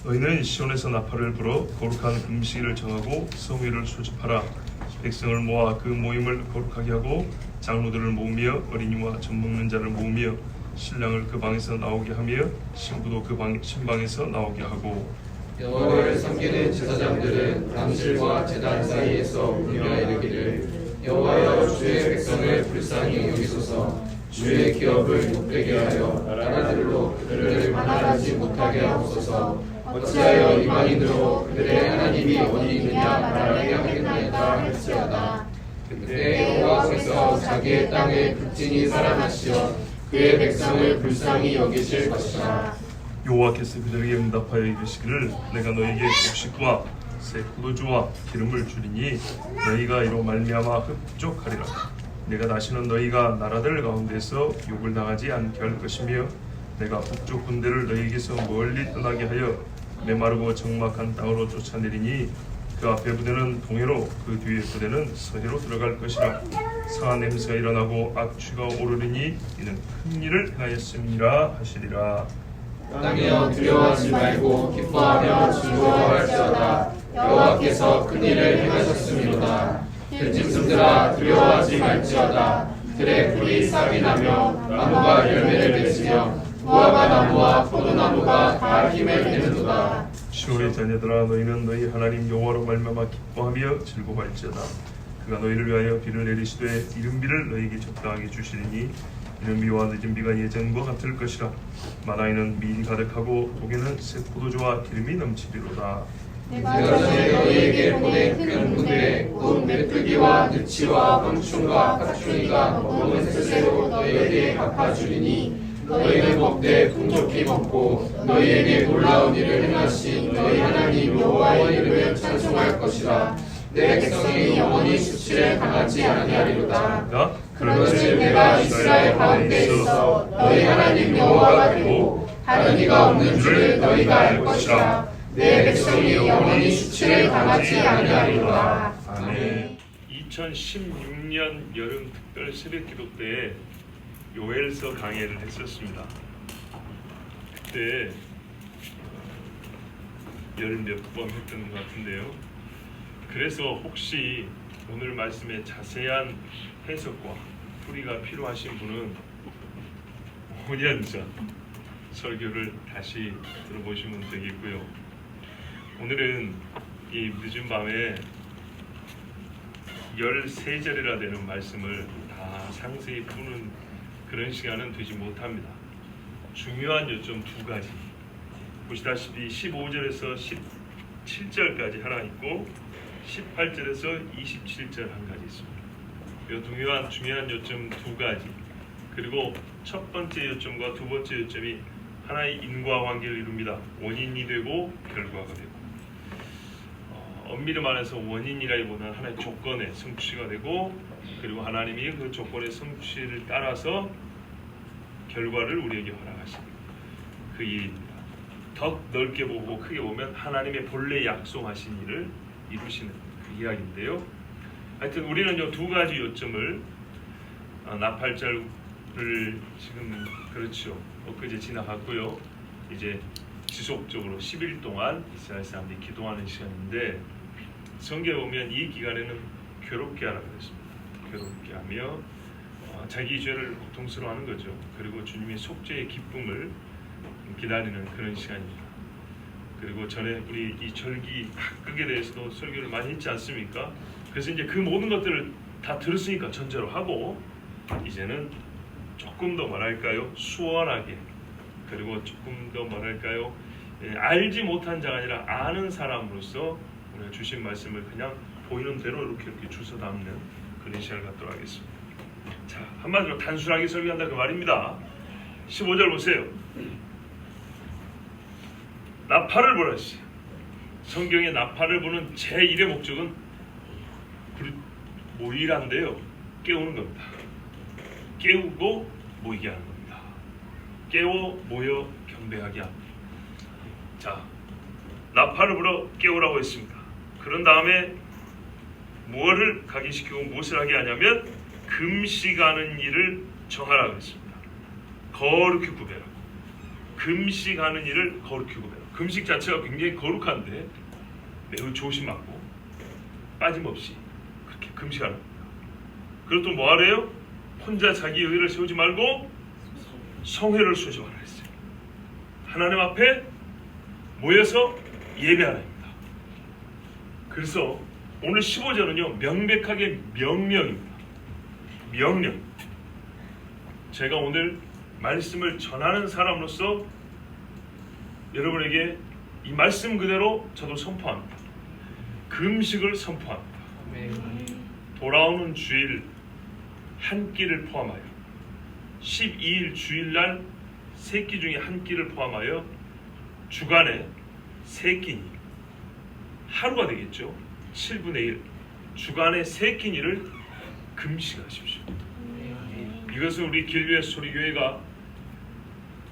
너희는 시온에서 나팔을 불어 거룩한 금식일을 정하고 성회를 소집하라. 백성을 모아 그 모임을 거룩하게 하고 장로들을 모으며 어린이와 젖 먹는 자를 모으며 신랑을 그 방에서 나오게 하며 신부도 그 신방에서 나오게 하고 여호와를 섬기는 제사장들은 당실과 제단 사이에서 울며 이르기를 여호와여 주의 백성을 불쌍히 여기소서 주의 기업을 욕되게 하여 나라들로 그들을 만나지 못하게 하옵소서 어찌하여 이방인으로 그들의 하나님이 어디 있느냐 말하게 하겠나이다 할지어다 그때 여호와께서 자기의 땅에 극진히 살아나시어 그의 백성을 불쌍히 여기실 것이라 여호와께서 그들에게 응답하여 이르시기를 내가 너에게 곡식과 새 포도주와 기름을 주리니 너희가 이로 말미암아 흡족하리라. 내가 다시는 너희가 나라들 가운데서 욕을 당하지 않게 할 것이며 내가 북쪽 군대를 너희에게서 멀리 떠나게 하여 메마르고 적막한 땅으로 쫓아내리니 그 앞에 부대는 동해로 그 뒤에 부대는 서해로 들어갈 것이라. 상한 냄새가 일어나고 악취가 오르리니 이는 큰 일을 행하였음이라 하시리라. 땅이여 두려워하지 말고 기뻐하며 즐거워할지어다 여호와께서 큰 일을 행하셨음이로다 들짐승들아 두려워하지 말지어다 들의 풀이 싹이 나며 나무가 열매를 맺으며 무화과 나무와 포도나무가 다 힘을 내는도다 시온의 자녀들아 너희는 너희 하나님 여호와로 말미암아 기뻐하며 즐거워할지어다. 그가 너희를 위하여 비를 내리시되 이른 비를 너희에게 적당하게 주시리니 이른 비와 늦은 비가 예전과 같을 것이라. 마나에는 밀이 가득하고 독에는 새 포도주와 기름이 넘치리로다. 내가 전에 너희에게 보낸 큰 무대에 곧 메뚜기와 느치와 황충과 가축이가 먹은 셋으로 너희에게 갚아주리니 너희는 먹되 풍족히 먹고 너희에게 놀라운 일을 행하신 너희 하나님 여호와의 이름을 찬송할 것이라. 내 백성이 영원히 수치를 당하지 아니하리로다. 그런즉 내가 이스라엘 가운데 있어 너희 하나님 여호와가 되고 다른 이가 없는 줄을 너희가 알 것이라. 내 백성이 영원히 수치를 당하지 아니하리로다. 아멘. 2016년 여름 특별 새벽기도 때에 요엘서 강해를 했었습니다. 그때 열 몇 번 했던 것 같은데요. 그래서 혹시 오늘 말씀의 자세한 해석과 풀이가 필요하신 분은 5년 전 설교를 다시 들어보시면 되겠고요. 오늘은 이 늦은 밤에 13절이라 되는 말씀을 다 상세히 푸는 그런 시간은 되지 못합니다. 중요한 요점 두 가지, 보시다시피 15절에서 17절까지 하나 있고 18절에서 27절 한 가지 있습니다. 이 중요한 요점 두 가지, 그리고 첫 번째 요점과 두 번째 요점이 하나의 인과관계를 이룹니다. 원인이 되고 결과가 되고, 엄밀히 말해서 원인이라기보다는 하나의 조건의 성취가 되고, 그리고 하나님이 그 조건의 성취를 따라서 결과를 우리에게 허락하시는 그 일입니다. 더 넓게 보고 크게 보면 하나님의 본래 약속하신 일을 이루시는 그 이야기인데요. 하여튼 우리는 이 두 가지 요점을 나팔절을 지금 그렇죠. 엊그제 지나갔고요. 이제 지속적으로 10일 동안 이스라엘 사람들이 기도하는 시간인데, 성경에 보면 이 기간에는 괴롭게 하라고 했습니다. 괴롭게 하며 자기 죄를 고통스러워하는 거죠. 그리고 주님의 속죄의 기쁨을 기다리는 그런 시간입니다. 그리고 전에 우리 이 절기 각극에 대해서도 설교를 많이 했지 않습니까? 그래서 이제 그 모든 것들을 다 들었으니까 전제로 하고, 이제는 조금 더 뭐랄까요, 수월하게, 그리고 조금 더 뭐랄까요, 알지 못한 자가 아니라 아는 사람으로서 오늘 주신 말씀을 그냥 보이는 대로 이렇게 주워 담는 그런 시간을 갖도록 하겠습니다. 자, 한마디로 단순하게 설교한다 그 말입니다. 15절 보세요. 나팔을 불었어요. 성경에 나팔을 부는 제1의 목적은 모이란데요, 깨우는 겁니다. 깨우고 모이게 하는 겁니다. 깨워 모여 경배하게 합니다. 자, 나팔을 불어 깨우라고 했습니다. 그런 다음에 무엇을 각인시키고 무엇을 하게 하냐면 금식하는 일을 정하라고 했습니다. 거룩히 구별하고, 금식하는 일을 거룩히 구별하고. 금식 자체가 굉장히 거룩한데 매우 조심하고 빠짐없이 그렇게 금식하는 겁니다. 그리고 또 뭐 하래요? 혼자 자기 의를 세우지 말고 성회를 소집하라 했어요. 하나님 앞에 모여서 예배하라입니다. 그래서 오늘 15절은요 명백하게 명령입니다. 명령. 제가 오늘 말씀을 전하는 사람으로서 여러분에게 이 말씀 그대로 저도 선포합니다. 금식을 선포합니다. 돌아오는 주일 한 끼를 포함하여 12일 주일날 세 끼 중에 한 끼를 포함하여 주간에 세 끼니 하루가 되겠죠. 7분의 1 주간에 세 끼니를 금식하십시오. 이것은 우리 길교회 소리교회가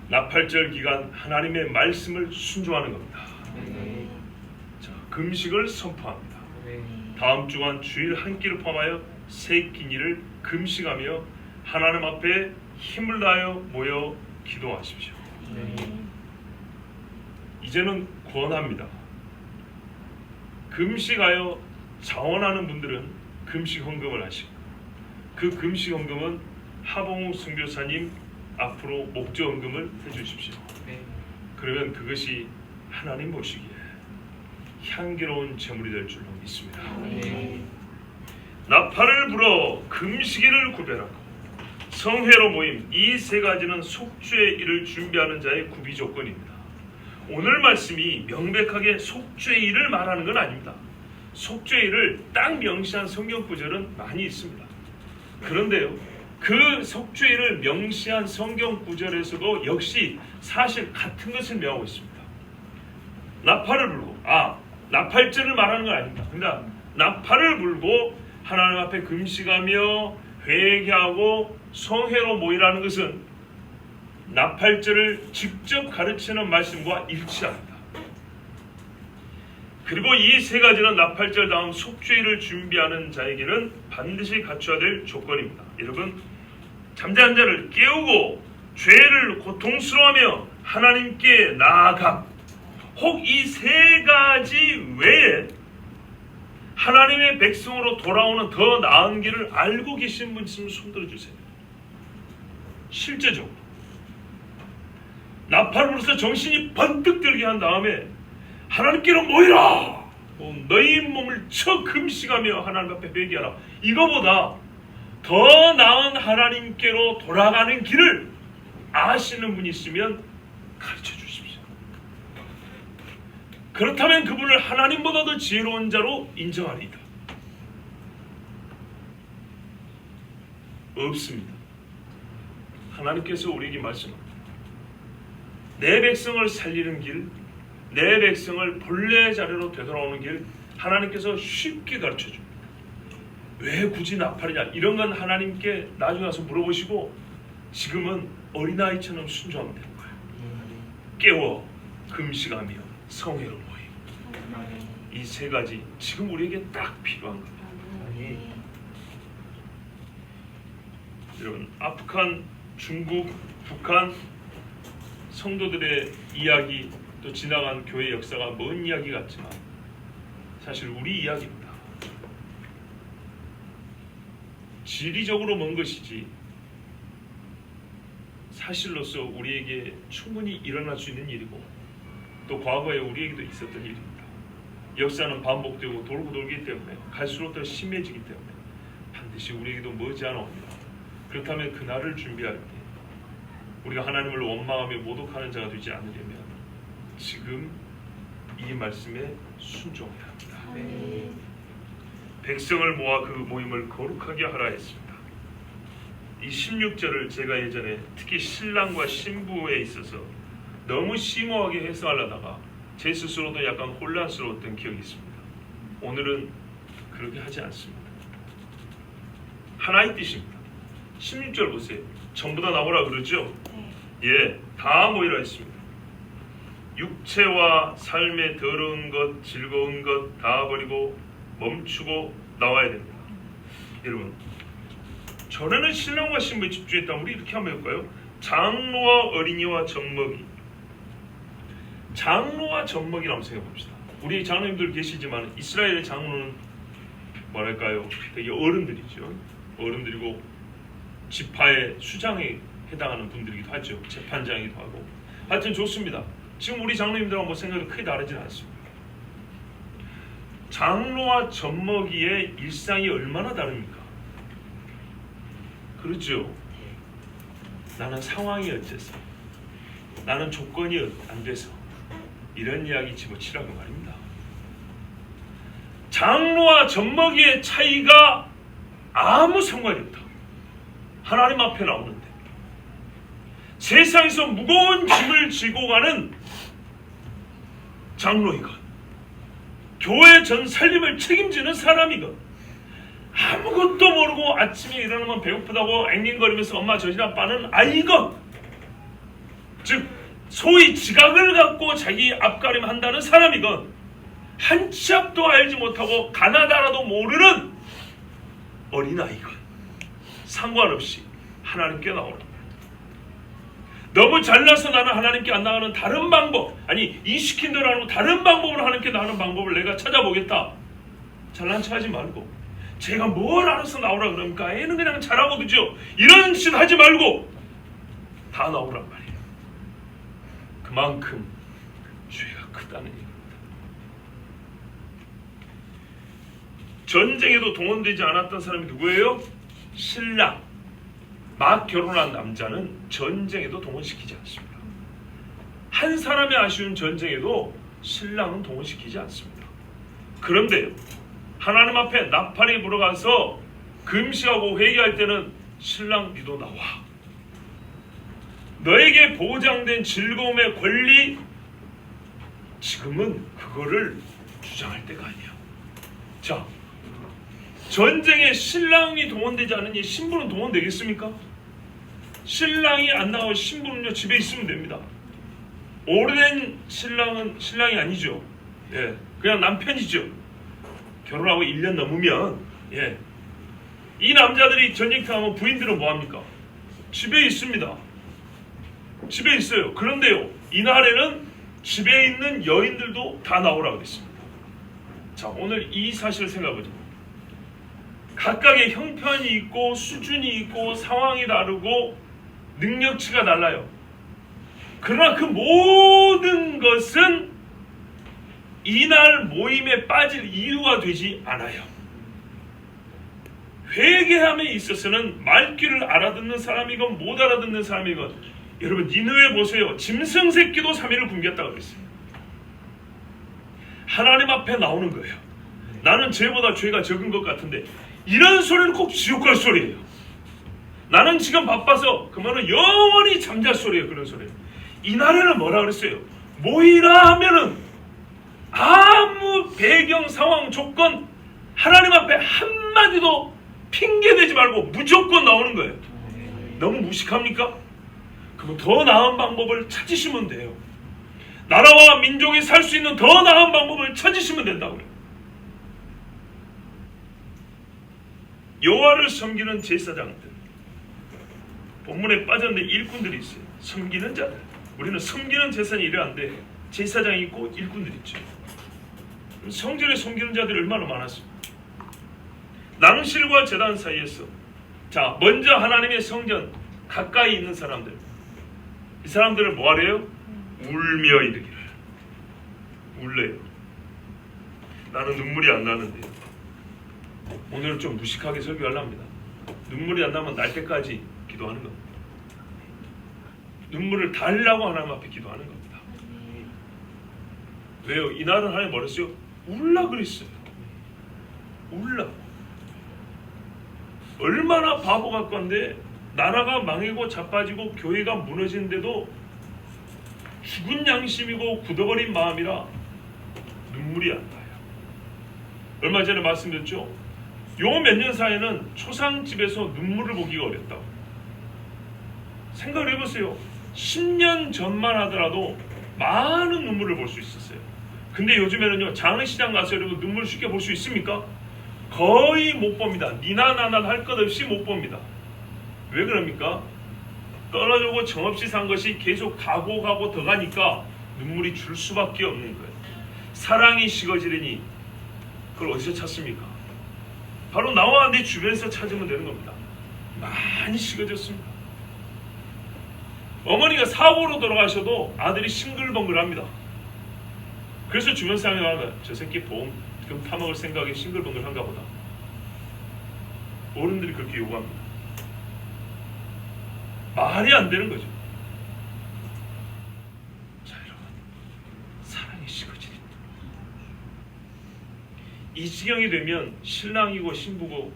나팔절 기간 하나님의 말씀을 순종하는 겁니다. 자, 금식을 선포합니다. 다음 주간 주일 한 끼를 포함하여 세 끼니를 금식하며 하나님 앞에 힘을 다하여 모여 기도하십시오. 이제는 권합니다. 금식하여 자원하는 분들은 금식 헌금을 하시고 그 금식 헌금은 하봉욱 선교사님 앞으로 목적 헌금을 해주십시오. 그러면 그것이 하나님 보시기에 향기로운 제물이 될 줄로 믿습니다. 나팔을 불어 금식일을 구별하고 성회로 모임 이 세 가지는 속죄의 일을 준비하는 자의 구비 조건입니다. 오늘 말씀이 명백하게 속죄의 일을 말하는 건 아닙니다. 속죄의 일을 딱 명시한 성경 구절은 많이 있습니다. 그런데요, 그 속죄의 일을 명시한 성경 구절에서도 역시 사실 같은 것을 명하고 있습니다. 나팔을 불고, 나팔절을 말하는 건 아닙니다. 그러니까 나팔을 불고 하나님 앞에 금식하며 회개하고 성회로 모이라는 것은 나팔절을 직접 가르치는 말씀과 일치합니다. 그리고 이 세 가지는 나팔절 다음 속죄일을 준비하는 자에게는 반드시 갖춰야 될 조건입니다. 여러분, 잠자는 자를 깨우고 죄를 고통스러워하며 하나님께 나아감, 혹 이 세 가지 외에 하나님의 백성으로 돌아오는 더 나은 길을 알고 계신 분 있으면 손들어 주세요. 실제적으로 나팔을 불어서 정신이 번뜩 들게 한 다음에 하나님께로 모이라, 너희 몸을 쳐 금식하며 하나님 앞에 회개하라, 이거보다 더 나은 하나님께로 돌아가는 길을 아시는 분이 있으면 가르쳐 주십시오. 그렇다면 그분을 하나님보다 더 지혜로운 자로 인정하리이다. 없습니다. 하나님께서 우리에게 말씀합니다. 내 백성을 살리는 길, 내 백성을 본래 자리로 되돌아오는 길 하나님께서 쉽게 가르쳐 줍니다. 왜 굳이 나팔이냐, 이런 건 하나님께 나중에 와서 물어보시고 지금은 어린아이처럼 순종하면 되는 거예요. 깨워 금식하며 성회로 모임, 이 세 가지 지금 우리에게 딱 필요한 겁니다. 여러분, 아프간, 중국, 북한 성도들의 이야기, 또 지나간 교회 역사가 먼 이야기 같지만 사실 우리 이야기입니다. 지리적으로 먼 것이지 사실로서 우리에게 충분히 일어날 수 있는 일이고 또 과거에 우리에게도 있었던 일입니다. 역사는 반복되고 돌고 돌기 때문에 갈수록 더 심해지기 때문에 반드시 우리에게도 머지않아 옵니다. 그렇다면 그날을 준비할 때 우리가 하나님을 원망하며 모독하는 자가 되지 않으려면 지금 이 말씀에 순종해야 합니다. 백성을 모아 그 모임을 거룩하게 하라 했습니다. 이 16절을 제가 예전에 특히 신랑과 신부에 있어서 너무 심오하게 해석하려다가 제 스스로도 약간 혼란스러웠던 기억이 있습니다. 오늘은 그렇게 하지 않습니다. 하나의 뜻입니다. 16절 보세요. 전부 다 나오라 그러죠? 예, 다 모이라 했습니다. 육체와 삶의 더러운 것, 즐거운 것 다 버리고 멈추고 나와야 됩니다. 여러분, 전에는 신랑과 신부에 집중했다면 우리 이렇게 한번 해볼까요? 장로와 어린이와 젖먹이. 장로와 젖먹이라고 생각합시다. 우리 장로님들 계시지만 이스라엘의 장로는 뭐랄까요? 되게 어른들이죠. 어른들이고 지파의 수장에 해당하는 분들이기도 하죠. 재판장이기도 하고. 하여튼 좋습니다. 지금 우리 장로님들하고 뭐 생각이 크게 다르지는 않습니다. 장로와 젖먹이의 일상이 얼마나 다릅니까? 그렇죠. 나는 상황이 어째서, 나는 조건이 안 돼서, 이런 이야기 집어치라고 말입니다. 장로와 젖먹이의 차이가 아무 상관이 없다. 하나님 앞에 나오는데 세상에서 무거운 짐을 지고 가는 장로이건 교회 전 살림을 책임지는 사람이건 아무것도 모르고 아침에 일어나면 배고프다고 앵앵거리면서 엄마 젖이나 빠는 아이건, 즉 소위 지각을 갖고 자기 앞가림한다는 사람이건 한 치 앞도 알지 못하고 가나다라도 모르는 어린아이건 상관없이 하나님께 나오는 거예요. 너무 잘나서 나는 하나님께 안 나가는 다른 방법, 아니 이 시킨 대로 하는 다른 방법으로 하나님께 나가는 방법을 내가 찾아보겠다. 잘난 척 하지 말고, 제가 뭘 알아서 나오라 그러니까 애는 그냥 잘하고 그죠, 이런 짓 하지 말고 다 나오란 말이에요. 그만큼 죄가 크다는 얘기입니다. 전쟁에도 동원되지 않았던 사람이 누구예요? 신랑. 막 결혼한 남자는 전쟁에도 동원시키지 않습니다. 한 사람의 아쉬운 전쟁에도 신랑은 동원시키지 않습니다. 그런데 하나님 앞에 나팔이 불어가서 금식하고 회개할 때는 신랑 니도 나와. 너에게 보장된 즐거움의 권리, 지금은 그거를 주장할 때가 아니야. 자, 전쟁에 신랑이 동원되지 않으니 신부는 동원되겠습니까? 신랑이 안 나가고 신부는요 집에 있으면 됩니다. 오래된 신랑은 신랑이 아니죠. 예, 그냥 남편이죠. 결혼하고 1년 넘으면, 예, 이 남자들이 전쟁터하면 부인들은 뭐합니까? 집에 있습니다. 집에 있어요. 그런데요, 이날에는 집에 있는 여인들도 다 나오라 그랬습니다. 자, 오늘 이 사실을 생각해보죠. 각각의 형편이 있고 수준이 있고 상황이 다르고 능력치가 달라요. 그러나 그 모든 것은 이날 모임에 빠질 이유가 되지 않아요. 회개함에 있어서는 말귀를 알아듣는 사람이건 못 알아듣는 사람이건, 여러분 니느웨 보세요. 짐승 새끼도 3일을 굶겼다고 그랬어요. 하나님 앞에 나오는 거예요. 나는 쟤보다 죄가 적은 것 같은데, 이런 소리는 꼭 지옥 갈 소리예요. 나는 지금 바빠서, 그러면 영원히 잠잘 소리예요. 그런 소리예요. 이날에는 뭐라 그랬어요? 모이라 하면은 아무 배경 상황 조건 하나님 앞에 한마디도 핑계대지 말고 무조건 나오는 거예요. 너무 무식합니까? 그럼 더 나은 방법을 찾으시면 돼요. 나라와 민족이 살 수 있는 더 나은 방법을 찾으시면 된다고요. 여호와를 섬기는 제사장들, 본문에 빠졌는데 일꾼들이 있어요. 섬기는 자들. 우리는 섬기는 제사장이 이러한데 제사장이 있고 일꾼들이 있죠. 성전에 섬기는 자들이 얼마나 많았습니까? 낭실과 제단 사이에서, 자, 먼저 하나님의 성전 가까이 있는 사람들, 이 사람들은 뭐하래요? 울며 이르기를. 울래요. 나는 눈물이 안 나는데요. 오늘은 좀 무식하게 설교하려 합니다. 눈물이 안 나면 날 때까지 기도하는 겁니다. 눈물을 달라고 하나님 앞에 기도하는 겁니다. 왜요? 이날은 하나님 뭐라 했어요? 울라 그랬어요. 울라. 얼마나 바보 같건데, 나라가 망하고 자빠지고 교회가 무너지는데도 죽은 양심이고 굳어버린 마음이라 눈물이 안 나요. 얼마 전에 말씀드렸죠? 요 몇 년 사이에는 초상집에서 눈물을 보기가 어렵다고. 생각을 해보세요. 10년 전만 하더라도 많은 눈물을 볼 수 있었어요. 근데 요즘에는요, 장례시장 가서 여러분 눈물 쉽게 볼 수 있습니까? 거의 못 봅니다. 니나 나나 할 것 없이 못 봅니다. 왜 그럽니까? 떨어지고 정없이 산 것이 계속 가고 더 가니까 눈물이 줄 수밖에 없는 거예요. 사랑이 식어지려니 그걸 어디서 찾습니까? 바로 나와 내 주변에서 찾으면 되는 겁니다. 많이 식어졌습니다. 어머니가 사고로 돌아가셔도 아들이 싱글벙글합니다. 그래서 주변 사람이 말하면 저 새끼 보험 타먹을 생각에 싱글벙글한가 보다. 어른들이 그렇게 요구합니다. 말이 안 되는 거죠. 자, 여러분, 사랑이 식어지겠다. 이 지경이 되면 신랑이고 신부고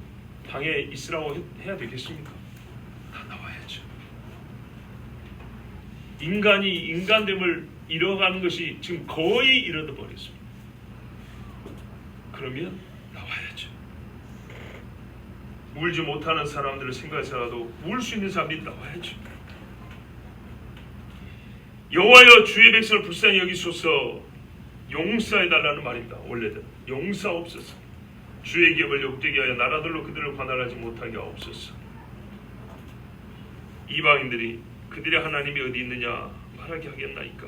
방에 있으라고 해야 되겠습니까? 다 나와야죠. 인간이 인간됨을 잃어가는 것이 지금 거의 이르러 버렸습니다. 그러면 나와야죠. 울지 못하는 사람들을 생각해서라도 울 수 있는 사람들이 나와야죠. 여호와여 주의 백성을 불쌍히 여기소서. 용서해달라는 말입니다. 원래는 용서옵소서. 주의 기업을 욕되게 하여 나라들로 그들을 관할하지 못하게 하옵소서. 이방인들이 그들의 하나님이 어디 있느냐 말하게 하겠나이까.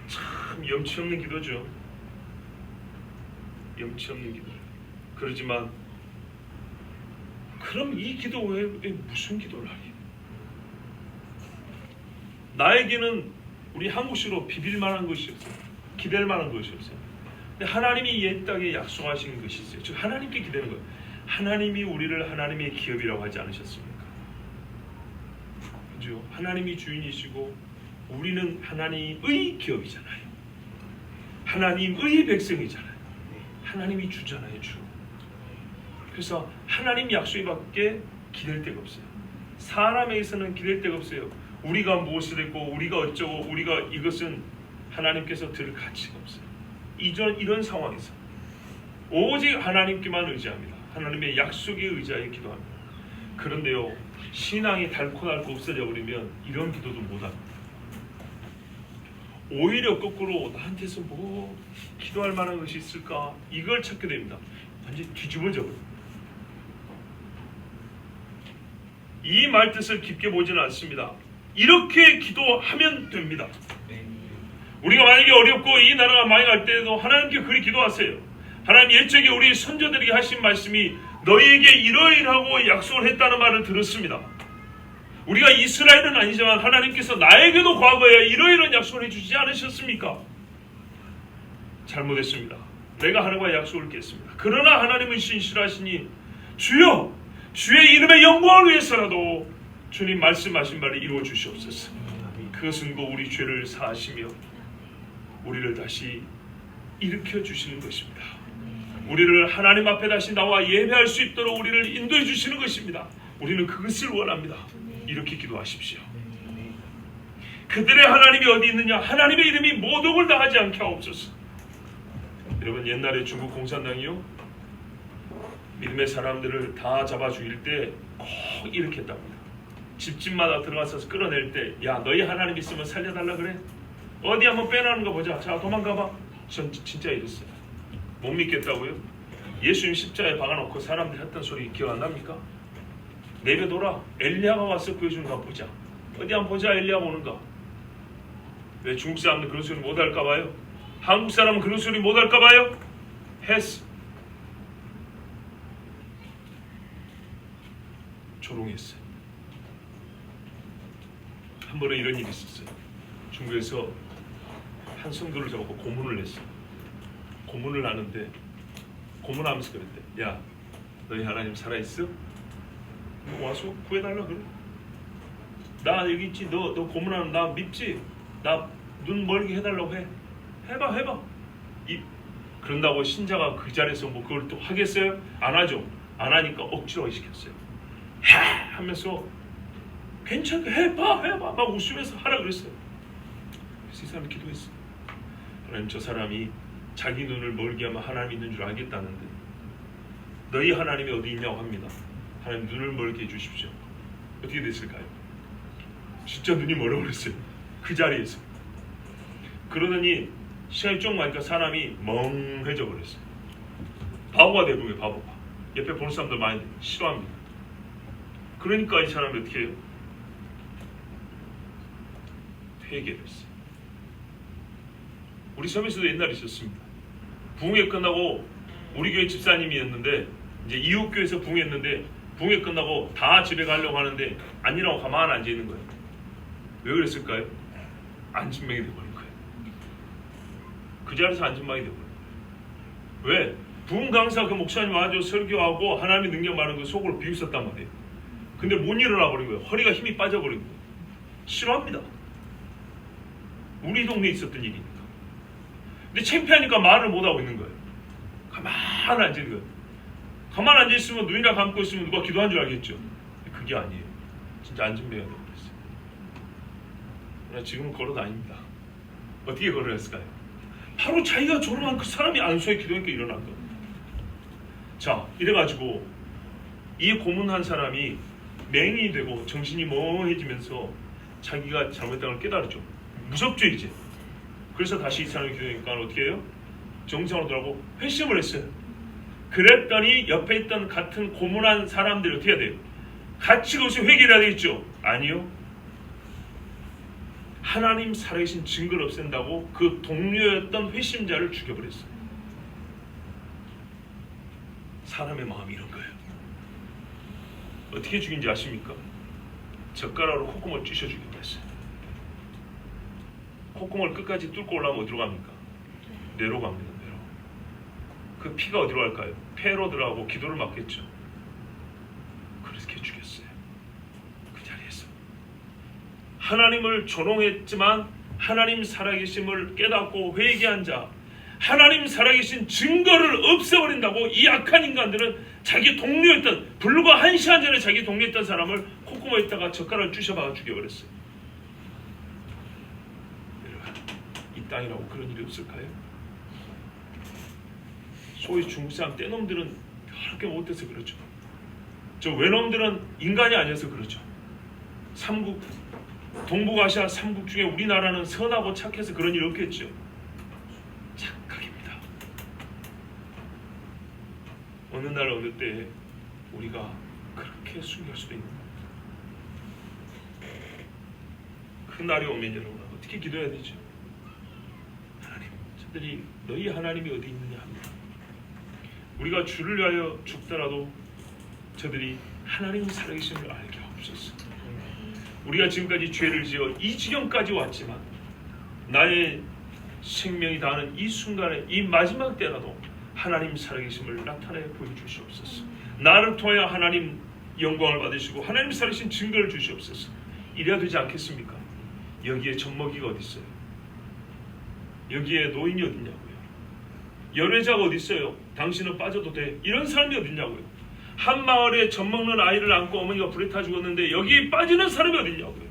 참 염치 없는 기도죠. 염치 없는 기도. 그러지만 그럼 이 기도 외에 무슨 기도를 하니? 나에게는 우리 한국식으로 비빌 만한 것이 없어요. 기댈 만한 것이 없어요. 근데 하나님이 이 땅에 약속하신 것이 있어요. 즉 하나님께 기대는 거예요. 하나님이 우리를 하나님의 기업이라고 하지 않으셨습니까? 그죠? 하나님이 주인이시고 우리는 하나님의 기업이잖아요. 하나님의 백성이잖아요. 하나님이 주잖아요. 주. 그래서 하나님 약속에 밖에 기댈 데가 없어요. 사람에게서는 기댈 데가 없어요. 우리가 무엇을 했고 우리가 어쩌고 우리가 이것은 하나님께서 들을 가치가 없어요. 이런 상황에서 오직 하나님께만 의지합니다. 하나님의 약속에 의지하여 기도합니다. 그런데요, 신앙이 닳고 없어져 버리면 이런 기도도 못합니다. 오히려 거꾸로 나한테서 뭐 기도할 만한 것이 있을까 이걸 찾게 됩니다. 완전히 뒤집어져 버려요. 이 말뜻을 깊게 보지는 않습니다. 이렇게 기도하면 됩니다. 우리가 만약에 어렵고 이 나라가 망해갈 때에도 하나님께 그리 기도하세요. 하나님 옛적에 우리 선조들에게 하신 말씀이 너희에게 이러이러하고 약속을 했다는 말을 들었습니다. 우리가 이스라엘은 아니지만 하나님께서 나에게도 과거에 이러이러한 약속을 해주지 않으셨습니까? 잘못했습니다. 내가 하나님과 약속을 깼습니다. 그러나 하나님은 신실하시니 주여 주의 이름의 영광을 위해서라도 주님 말씀하신 바를 이루어 주시옵소서. 그것은 곧 우리 죄를 사하시며 우리를 다시 일으켜 주시는 것입니다. 우리를 하나님 앞에 다시 나와 예배할 수 있도록 우리를 인도해 주시는 것입니다. 우리는 그것을 원합니다. 이렇게 기도하십시오. 그들의 하나님이 어디 있느냐? 하나님의 이름이 모독을 당하지 않게 하옵소서. 여러분, 옛날에 중국 공산당이요, 믿음의 사람들을 다 잡아 죽일 때 꼭 이렇게 했답니다. 집집마다 들어가서 끌어낼 때, 야 너희 하나님 있으면 살려달라 그래? 어디 한번 빼라는 거 보자. 자 도망가봐. 전 진짜 이랬어요. 못 믿겠다고요? 예수님 십자가에 박아놓고 사람들이 했던 소리 기억 안 납니까? 내려둬라. 엘리야가 와서 구해주는가 보자. 어디 한번 보자. 엘리야가 오는가. 왜 중국 사람들 그런 소리 못할까 봐요? 한국 사람은 그런 소리 못할까 봐요? 했어. 조롱했어요. 한 번에 이런 일이 있었어요. 중국에서 한 성도를 잡고 고문을 했어요. 고문을 하는데 고문하면서 그랬대. 야 너희 하나님 살아있어? 너 와서 구해달라 그래. 나 여기 있지. 너 고문하는 나 믿지? 나 눈 멀게 해달라고 해. 해봐. 그런다고 신자가 그 자리에서 뭐 그걸 또 하겠어요? 안 하죠. 안 하니까 억지로 시켰어요. 하면서 괜찮게 해봐 막 웃으면서 하라 그랬어요. 그래서 이 사람이 기도했어요. 하나님, 저 사람이 자기 눈을 멀게 하면 하나님 있는 줄 알겠다는데 너희 하나님이 어디 있냐고 합니다. 하나님 눈을 멀게 해주십시오. 어떻게 됐을까요? 진짜 눈이 멀어버렸어요. 그 자리에서. 그러더니 시간이 좀 가니까 사람이 멍해져 버렸어요. 바보가 되는 거예요. 바보가. 옆에 보는 사람들 많이 싫어합니다. 그러니까 이 사람이 어떻게 해요? 회개를 했어요. 우리 섬에서도 옛날에 있었습니다. 부흥회 끝나고 우리 교회 집사님이었는데 이제 이웃 교회에서 부흥했는데 부흥회 끝나고 다 집에 가려고 하는데 아니라고 가만히 앉아 있는 거예요. 왜 그랬을까요? 안진병이 돼버린 거예요. 그 자리에서 안진병이 돼버린 거예요. 왜? 부흥 강사 그 목사님 와서 설교하고 하나님의 능력 많은 거 속으로 비웃었단 말이에요. 근데 못 일어나 버린 거예요. 허리가 힘이 빠져버린 거예요. 싫어합니다. 우리 동네에 있었던 일이니까. 근데 창피하니까 말을 못하고 있는 거예요. 가만히 앉아 있는 거예요. 가만히 앉아 있으면 눈이나 감고 있으면 누가 기도한 줄 알겠죠. 그게 아니에요. 진짜 안진병이 되어버렸어요. 그러나 지금은 걸어 다닙니다. 어떻게 걸어냈을까요? 바로 자기가 조롱한 그 사람이 안수에 기도하니까 일어난 거예요. 자, 이래가지고 이 고문한 사람이 맹이 되고 정신이 멍해지면서 자기가 잘못했다는 걸 깨달았죠. 무섭죠 이제. 그래서 다시 이 사람이 기도하니까 어떻게 해요? 정상으로 돌아가고 회심을 했어요. 그랬더니 옆에 있던 같은 고문한 사람들이 어떻게 해야 돼요? 같이 거기서 회개를 해야 되겠죠? 아니요. 하나님 살아계신 증거를 없앤다고 그 동료였던 회심자를 죽여버렸어요. 사람의 마음이 이런 거예요. 어떻게 죽인지 아십니까? 젓가락으로 콧구멍을 쑤셔 죽여버렸어요. 콧구멍을 끝까지 뚫고 올라오면 어디로 갑니까? 뇌로 갑니다. 뇌로. 그 피가 어디로 갈까요? 폐로 들어가고 기도를 막겠죠. 그렇게 죽였어요. 그 자리에서 하나님을 조롱했지만 하나님 살아계심을 깨닫고 회개한 자, 하나님 살아계신 증거를 없애버린다고 이 악한 인간들은 자기 동료였던, 불과 1시간 전에 자기 동료였던 사람을 콧구멍에다가 젓가락을 쑤셔박아 죽여버렸어요. 여러분, 이 땅이라고 그런 일이 없을까요? 소위 중국 사람 떼놈들은 그렇게 못돼서 그렇죠. 저 외놈들은 인간이 아니어서 그렇죠. 삼국, 동북아시아 3국 중에 우리나라는 선하고 착해서 그런 일이 없겠죠. 착각입니다. 어느 날 어느 때 우리가 그렇게 순교할 수도 있는 겁니다. 그 날이 오면 여러분 어떻게 기도해야 되죠? 하나님, 저들이 너희 하나님이 어디 있느냐 합니다. 우리가 주를 위하여 죽더라도 저들이 하나님 살아계심을 알게 하옵소서. 우리가 지금까지 죄를 지어 이 지경까지 왔지만 나의 생명이 다하는 이 순간에, 이 마지막 때라도 하나님 살아계심을 나타내 보여주시옵소서. 나를 통하여 하나님 영광을 받으시고 하나님 살아계신 증거를 주시옵소서. 이래야 되지 않겠습니까? 여기에 젖먹이가 어디 있어요? 여기에 노인이 어디 있냐고요? 연애자가 어디 있어요? 당신은 빠져도 돼. 이런 사람이 어디 있냐고요? 한 마을에 젖먹는 아이를 안고 어머니가 불에 타 죽었는데 여기에 빠지는 사람이 어디 있냐고요?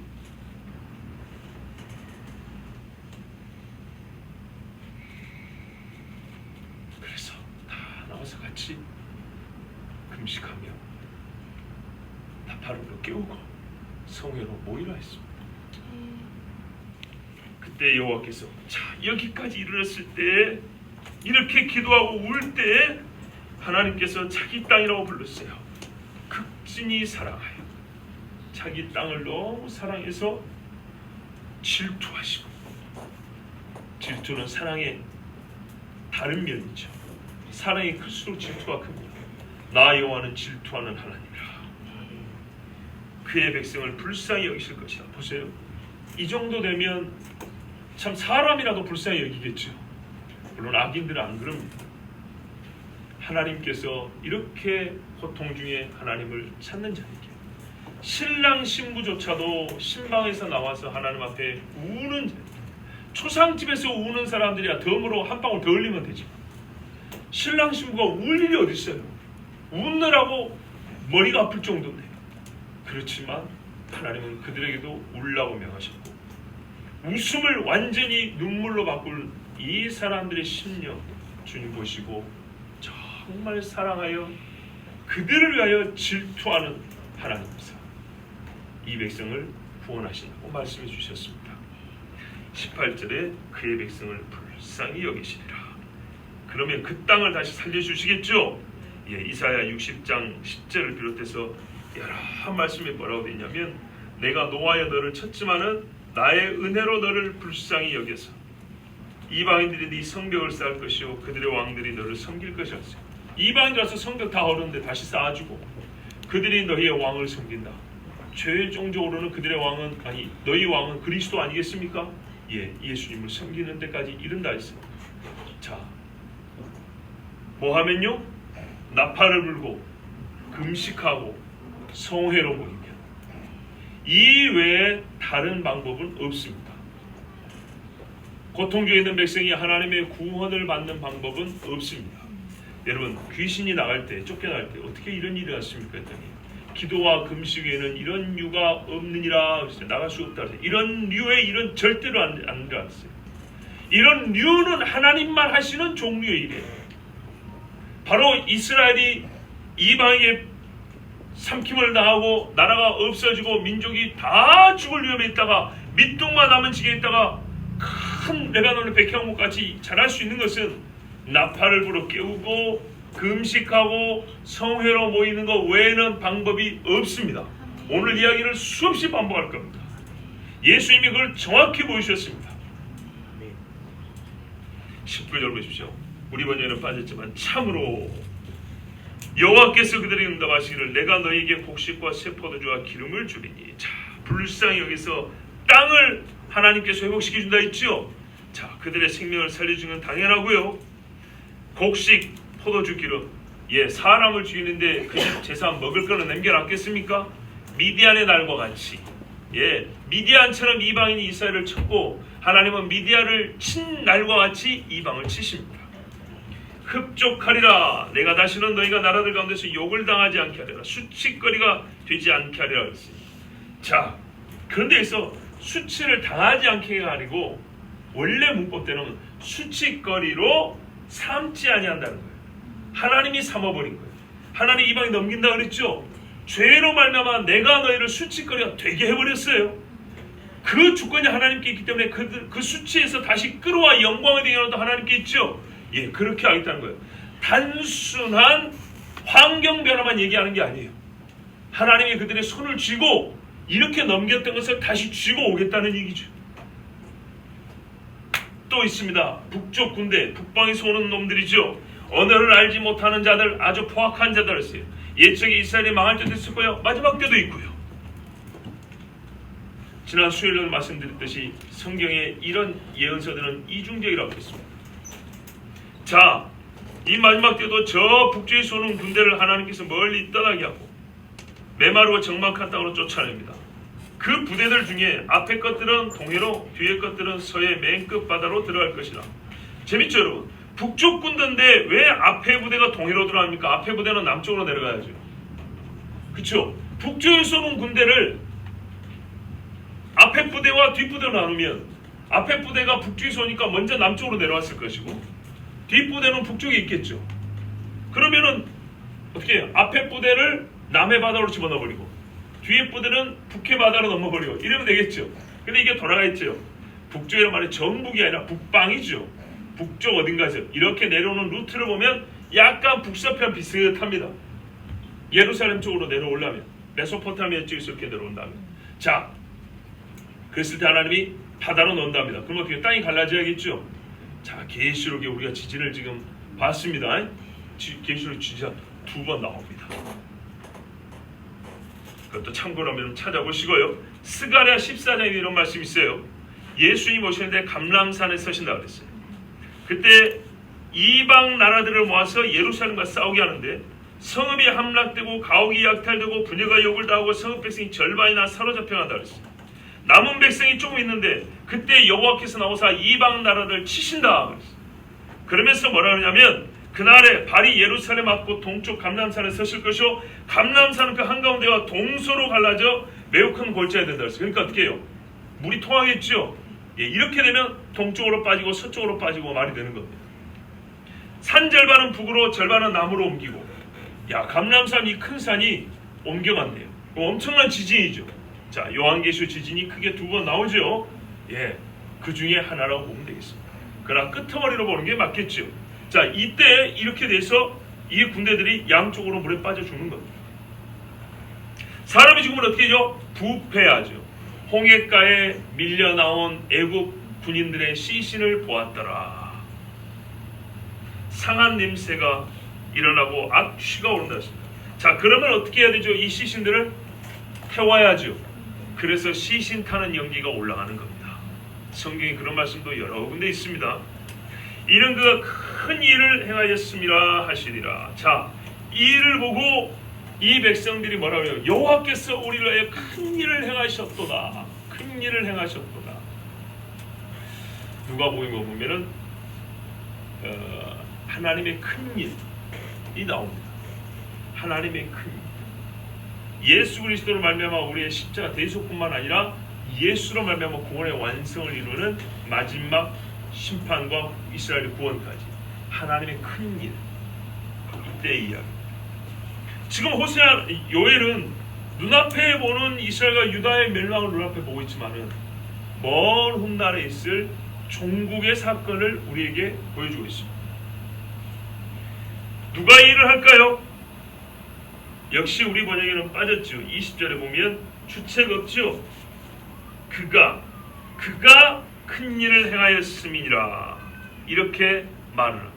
그래서 다 나와서 같이 금식하며 나팔으로 깨우고 성회로 모이라 했습니다. 그때 여호와께서 자, 여기까지 이르렀을 때, 이렇게 기도하고 울 때 하나님께서 자기 땅이라고 불렀어요. 극진히 사랑하여 자기 땅을 너무 사랑해서 질투하시고, 질투는 사랑의 다른 면이죠. 사랑이 클수록 질투가 큽니다. 나 여호와는 질투하는 하나님이라. 그의 백성을 불쌍히 여기실 것이다. 보세요. 이 정도 되면 참 사람이라도 불쌍히 여기겠죠. 물론 악인들은 안 그럽니다. 하나님께서 이렇게 고통 중에 하나님을 찾는 자에게, 신랑 신부조차도 신방에서 나와서 하나님 앞에 우는 자, 초상집에서 우는 사람들이야 덤으로 한 방울 더 흘리면 되지만 신랑 신부가 울 일이 어디 있어요? 웃느라고 머리가 아플 정도인데. 그렇지만 하나님은 그들에게도 울라고 명하셨고, 웃음을 완전히 눈물로 바꿀 이 사람들의 심령 주님 보시고 정말 사랑하여 그들을 위하여 질투하는 하나님이사 이 백성을 구원하신다고 말씀해 주셨습니다. 18절에 그의 백성을 불쌍히 여기시리라. 그러면 그 땅을 다시 살려주시겠죠? 예, 이사야 60장 10절을 비롯해서 여러 말씀에 뭐라고 되어 있냐면, 내가 노하여 너를 쳤지만은 나의 은혜로 너를 불쌍히 여겨서 이방인들이 네 성벽을 쌓을 것이요 그들의 왕들이 너를 섬길 것이라 했어요. 이방인들 와서 성벽 다 얼었는데 다시 쌓아주고 그들이 너희의 왕을 섬긴다. 최종적으로는 그들의 왕은 아니 너희 왕은 그리스도 아니겠습니까? 예, 예수님을 섬기는 데까지 이른다 했어요. 자, 뭐 하면요? 나팔을 불고 금식하고 성회로 모이면 이 외에 다른 방법은 없습니다. 고통 중에 있는 백성이 하나님의 구원을 받는 방법은 없습니다. 여러분, 귀신이 나갈 때, 쫓겨날 때 어떻게 이런 일이 났습니까? 했더니 기도와 금식 외에는 이런 류가 없느니라. 나갈 수 없다. 이런 류의 일은 절대로 안 일어났어요. 이런 류는 하나님만 하시는 종류의 일이에요. 바로 이스라엘이 이방에게 삼킴을 당하고 나라가 없어지고 민족이 다 죽을 위험에 있다가 밑둥만 남은 지게 있다가 큰 레바논의 백향목같이 자랄 수 있는 것은 나팔을 불어 깨우고 금식하고 성회로 모이는 것 외에는 방법이 없습니다. 오늘 이야기를 수없이 반복할 겁니다. 예수님이 그걸 정확히 보여주셨습니다. 19절 보십시오. 우리 번역에는 빠졌지만 참으로 여호와께서 그들에게 응답하시기를 내가 너희에게 곡식과 새 포도주와 기름을 주리니. 자, 불쌍히 여기서 땅을 하나님께서 회복시켜 준다 했죠. 자, 그들의 생명을 살려주는 건 당연하고요. 곡식, 포도주, 기름. 예, 사람을 죽이는데 그 재산 먹을 거는 남겨놨겠습니까? 미디안의 날과 같이. 예, 미디안처럼 이방인이 이스라엘을 쳤고 하나님은 미디안을 친 날과 같이 이방을 치십니다. 흡족하리라. 내가 다시는 너희가 나라들 가운데서 욕을 당하지 않게 하리라. 수치거리가 되지 않게 하리라 했습니다. 자, 그런데 여기서 수치를 당하지 않게가 아니고 원래 문법대로는 수치거리로 삼지 아니한다는 거예요. 하나님이 삼아버린 거예요. 하나님 이방에 넘긴다 그랬죠. 죄로 말미암아 내가 너희를 수치거리가 되게 해버렸어요. 그 주권이 하나님께 있기 때문에 그 수치에서 다시 끌어와 영광의 대행도 하나님께 있죠. 예, 그렇게 하겠다는 거예요. 단순한 환경 변화만 얘기하는 게 아니에요. 하나님이 그들의 손을 쥐고 이렇게 넘겼던 것을 다시 쥐고 오겠다는 얘기죠. 또 있습니다. 북쪽 군대, 북방에서 오는 놈들이죠. 언어를 알지 못하는 자들, 아주 포악한 자들이었어요. 옛적에 이스라엘이 망할 때도 있었고요, 마지막 때도 있고요. 지난 수요일에 말씀드렸듯이 성경에 이런 예언서들은 이중적이라고 했습니다. 자, 이 마지막 때도 저 북쪽에서 오는 군대를 하나님께서 멀리 떠나게 하고 메마르고 적막한 땅으로 쫓아냅니다. 그 부대들 중에 앞에 것들은 동해로, 뒤에 것들은 서해 맨 끝 바다로 들어갈 것이라. 재밌죠, 여러분? 북쪽 군대인데 왜 앞에 부대가 동해로 들어갑니까? 앞에 부대는 남쪽으로 내려가야죠. 그렇죠? 북쪽에서 오는 군대를 앞에 부대와 뒷부대로 나누면 앞에 부대가 북쪽에서 오니까 먼저 남쪽으로 내려왔을 것이고 뒷부대는 북쪽에 있겠죠. 그러면은 어떻게 해요? 앞에 부대를 남해 바다로 집어넣어버리고 뒤에 부대는 북해 바다로 넘어버리고 이러면 되겠죠. 근데 이게 돌아가 있죠. 북쪽이란 말이 전북이 아니라 북방이죠. 북쪽 어딘가죠. 이렇게 내려오는 루트를 보면 약간 북서편 비슷합니다. 예루살렘 쪽으로 내려오려면 메소포타미아 쪽에서 이렇게 내려온다면, 자, 그랬을 때 하나님이 바다로 넣는답니다. 그럼 어떻게 땅이 갈라져야겠죠. 자, 계시록에 우리가 지진을 지금 봤습니다. 계시록 지진 2번 나옵니다. 그것도 참고라면 찾아보시고요. 스가랴 14장에 이런 말씀이 있어요. 예수님 오시는데 감람산에 서신다고 그랬어요. 그때 이방 나라들을 모아서 예루살렘과 싸우게 하는데 성읍이 함락되고 가옥이 약탈되고 부녀가 욕을 당하고 성읍 백성이 절반이나 사로잡혀간다 그랬어요. 남은 백성이 조금 있는데 그때 여호와께서 나오사 이방 나라를 치신다 그랬어요. 그러면서 뭐라 하냐면 그날에 발이 예루살렘 앞고 동쪽 감람산에 서실 것이요 감람산은 그 한가운데와 동서로 갈라져 매우 큰 골짜기가 된다 그랬어요. 그러니까 어떻게 해요? 물이 통하겠죠. 예, 이렇게 되면 동쪽으로 빠지고 서쪽으로 빠지고 말이 되는 겁니다. 산 절반은 북으로 절반은 남으로 옮기고, 야, 감람산 이 큰 산이 옮겨갔네요. 엄청난 지진이죠. 자, 요한계시록 지진이 크게 2번 나오죠. 예, 그 중에 하나라고 보면 되겠습니다. 그러나 끄트머리로 보는 게 맞겠죠. 자, 이때 이렇게 돼서 이 군대들이 양쪽으로 물에 빠져 죽는 겁니다. 사람이 죽으면 어떻게 되죠? 부패하죠. 홍해가에 밀려 나온 애국 군인들의 시신을 보았더라. 상한 냄새가 일어나고 악취가 오른다 했습니다. 자, 그러면 어떻게 해야 되죠? 이 시신들을 태워야죠. 그래서 시신 타는 연기가 올라가는 겁니다. 성경에 그런 말씀도 여러 군데 있습니다. 이런 그가 큰 일을 행하였음이라 하시니라. 자, 이 일을 보고 이 백성들이 뭐라고 해요? 여호와께서 우리를 위하여 큰 일을 행하셨도다. 큰 일을 행하셨도다. 누가복음에 보면은 하나님의 큰 일이 나옵니다. 하나님의 큰 일. 예수 그리스도로 말미암아 우리의 십자가 대속뿐만 아니라 예수로 말미암아 구원의 완성을 이루는 마지막 심판과 이스라엘의 구원까지 하나님의 큰 일. 이때의 이야기. 지금 호세아 요엘은 눈앞에 보는 이스라엘과 유다의 멸망을 눈앞에 보고 있지만은 먼 훗날에 있을 종국의 사건을 우리에게 보여주고 있습니다. 누가 이 일을 할까요? 역시 우리 번역에는 빠졌죠. 20절에 보면 주책 없죠. 그가 큰 일을 행하였음이니라 이렇게 말을 합니다.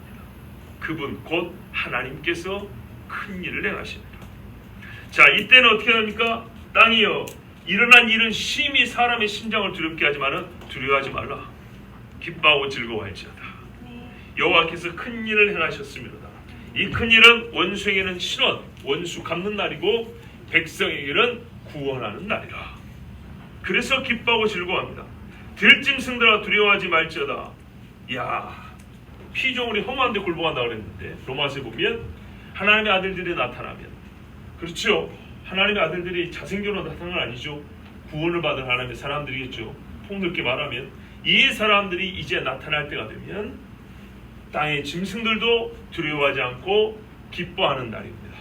그분 곧 하나님께서 큰 일을 행하십니다. 자, 이때는 어떻게 됩니까? 땅이여 일어난 일은 심히 사람의 심장을 두렵게 하지만은 두려워하지 말라. 기뻐하고 즐거워할지어다. 여호와께서 큰 일을 행하셨습니다. 이 큰 일은 원수에게는 신원, 원수 갚는 날이고 백성에게는 구원하는 날이라. 그래서 기뻐하고 즐거워합니다. 들짐승들아 두려워하지 말지어다. 야, 피조물이 허무한데 굴복한다 그랬는데 로마서에 보면 하나님의 아들들이 나타나면, 그렇죠, 하나님의 아들들이 자생적으로 나타나는 건 아니죠. 구원을 받은 하나님의 사람들이겠죠. 폭넓게 말하면 이 사람들이 이제 나타날 때가 되면 땅의 짐승들도 두려워하지 않고 기뻐하는 날입니다.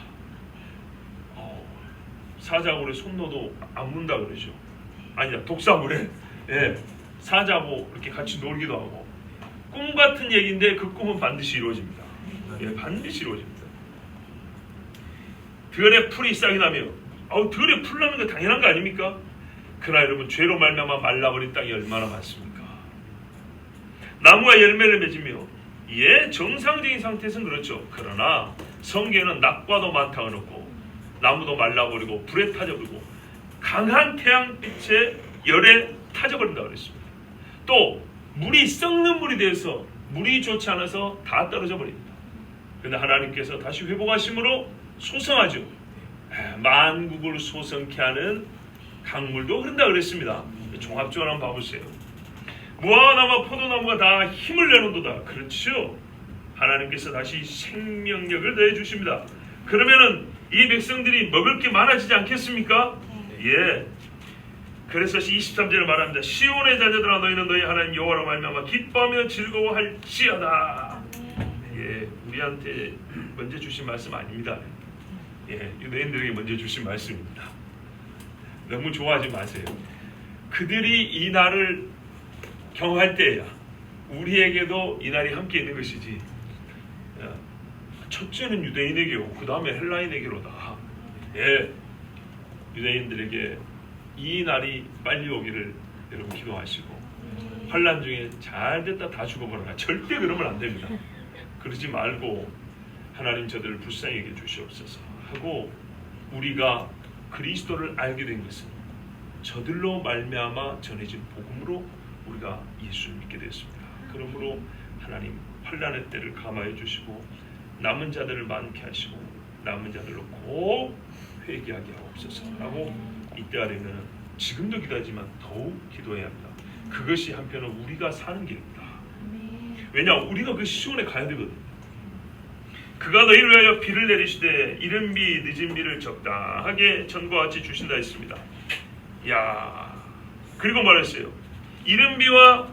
사자굴에 손 넣어도 안 문다 그러죠. 아니다, 독사굴에 사자고 이렇게 같이 놀기도 하고. 꿈 같은 얘기인데 그 꿈은 반드시 이루어집니다. 반드시 이루어집니다. 들에 풀이 싹이 나며 들에 풀 나는 게 당연한 거 아닙니까? 그러나 여러분, 죄로 말미암아 말라버린 땅이 얼마나 많습니까? 나무가 열매를 맺으며 정상적인 상태에서는 그렇죠. 그러나 성경에는 낙과도 많다고 놓고 나무도 말라버리고 불에 타져버리고 강한 태양빛에 열에 타져버린다고 그랬습니다. 또 물이 썩는 물이 되어서 물이 좋지 않아서 다 떨어져 버립니다. 그런데 하나님께서 다시 회복하심으로 소성하죠. 만국을 소성케 하는 강물도 흐른다 그랬습니다. 종합적으로 한번 봐보세요. 무화과나무와 포도나무가 다 힘을 내는도다. 그렇죠. 하나님께서 다시 생명력을 더해주십니다. 그러면은 이 백성들이 먹을 게 많아지지 않겠습니까? 그래서 23절에 말합니다. 시온의 자녀들아 너희는 너희 하나님 여호와로 말미암아 기뻐하며 즐거워할지어다. 우리한테 먼저 주신 말씀 아닙니다. 유대인들에게 먼저 주신 말씀입니다. 너무 좋아하지 마세요. 그들이 이 날을 경험할 때야 우리에게도 이 날이 함께 있는 것이지. 첫째는 유대인에게요, 그 다음에 헬라인에게로다. 유대인들에게 이 날이 빨리 오기를 여러분 기도하시고, 환난 중에 잘 됐다 다 죽어버려라. 절대 그러면 안 됩니다. 그러지 말고 하나님 저들을 불쌍히 여겨 주시옵소서 하고, 우리가 그리스도를 알게 된 것은 저들로 말미암아 전해진 복음으로 우리가 예수를 믿게 되었습니다. 그러므로 하나님 환난의 때를 감화해 주시고 남은 자들을 많게 하시고 남은 자들로 꼭 회개하게 하옵소서 하고, 이때가 되면 지금도 기도하지만 더욱 기도해야 합니다. 그것이 한편은 우리가 사는 길입니다. 왜냐, 우리가 그 시온에 가야 되거든요. 그가 너희를 위하여 비를 내리시되 이른 비 늦은 비를 적당하게 전과 같이 주신다 했습니다. 그리고 말했어요. 이른 비와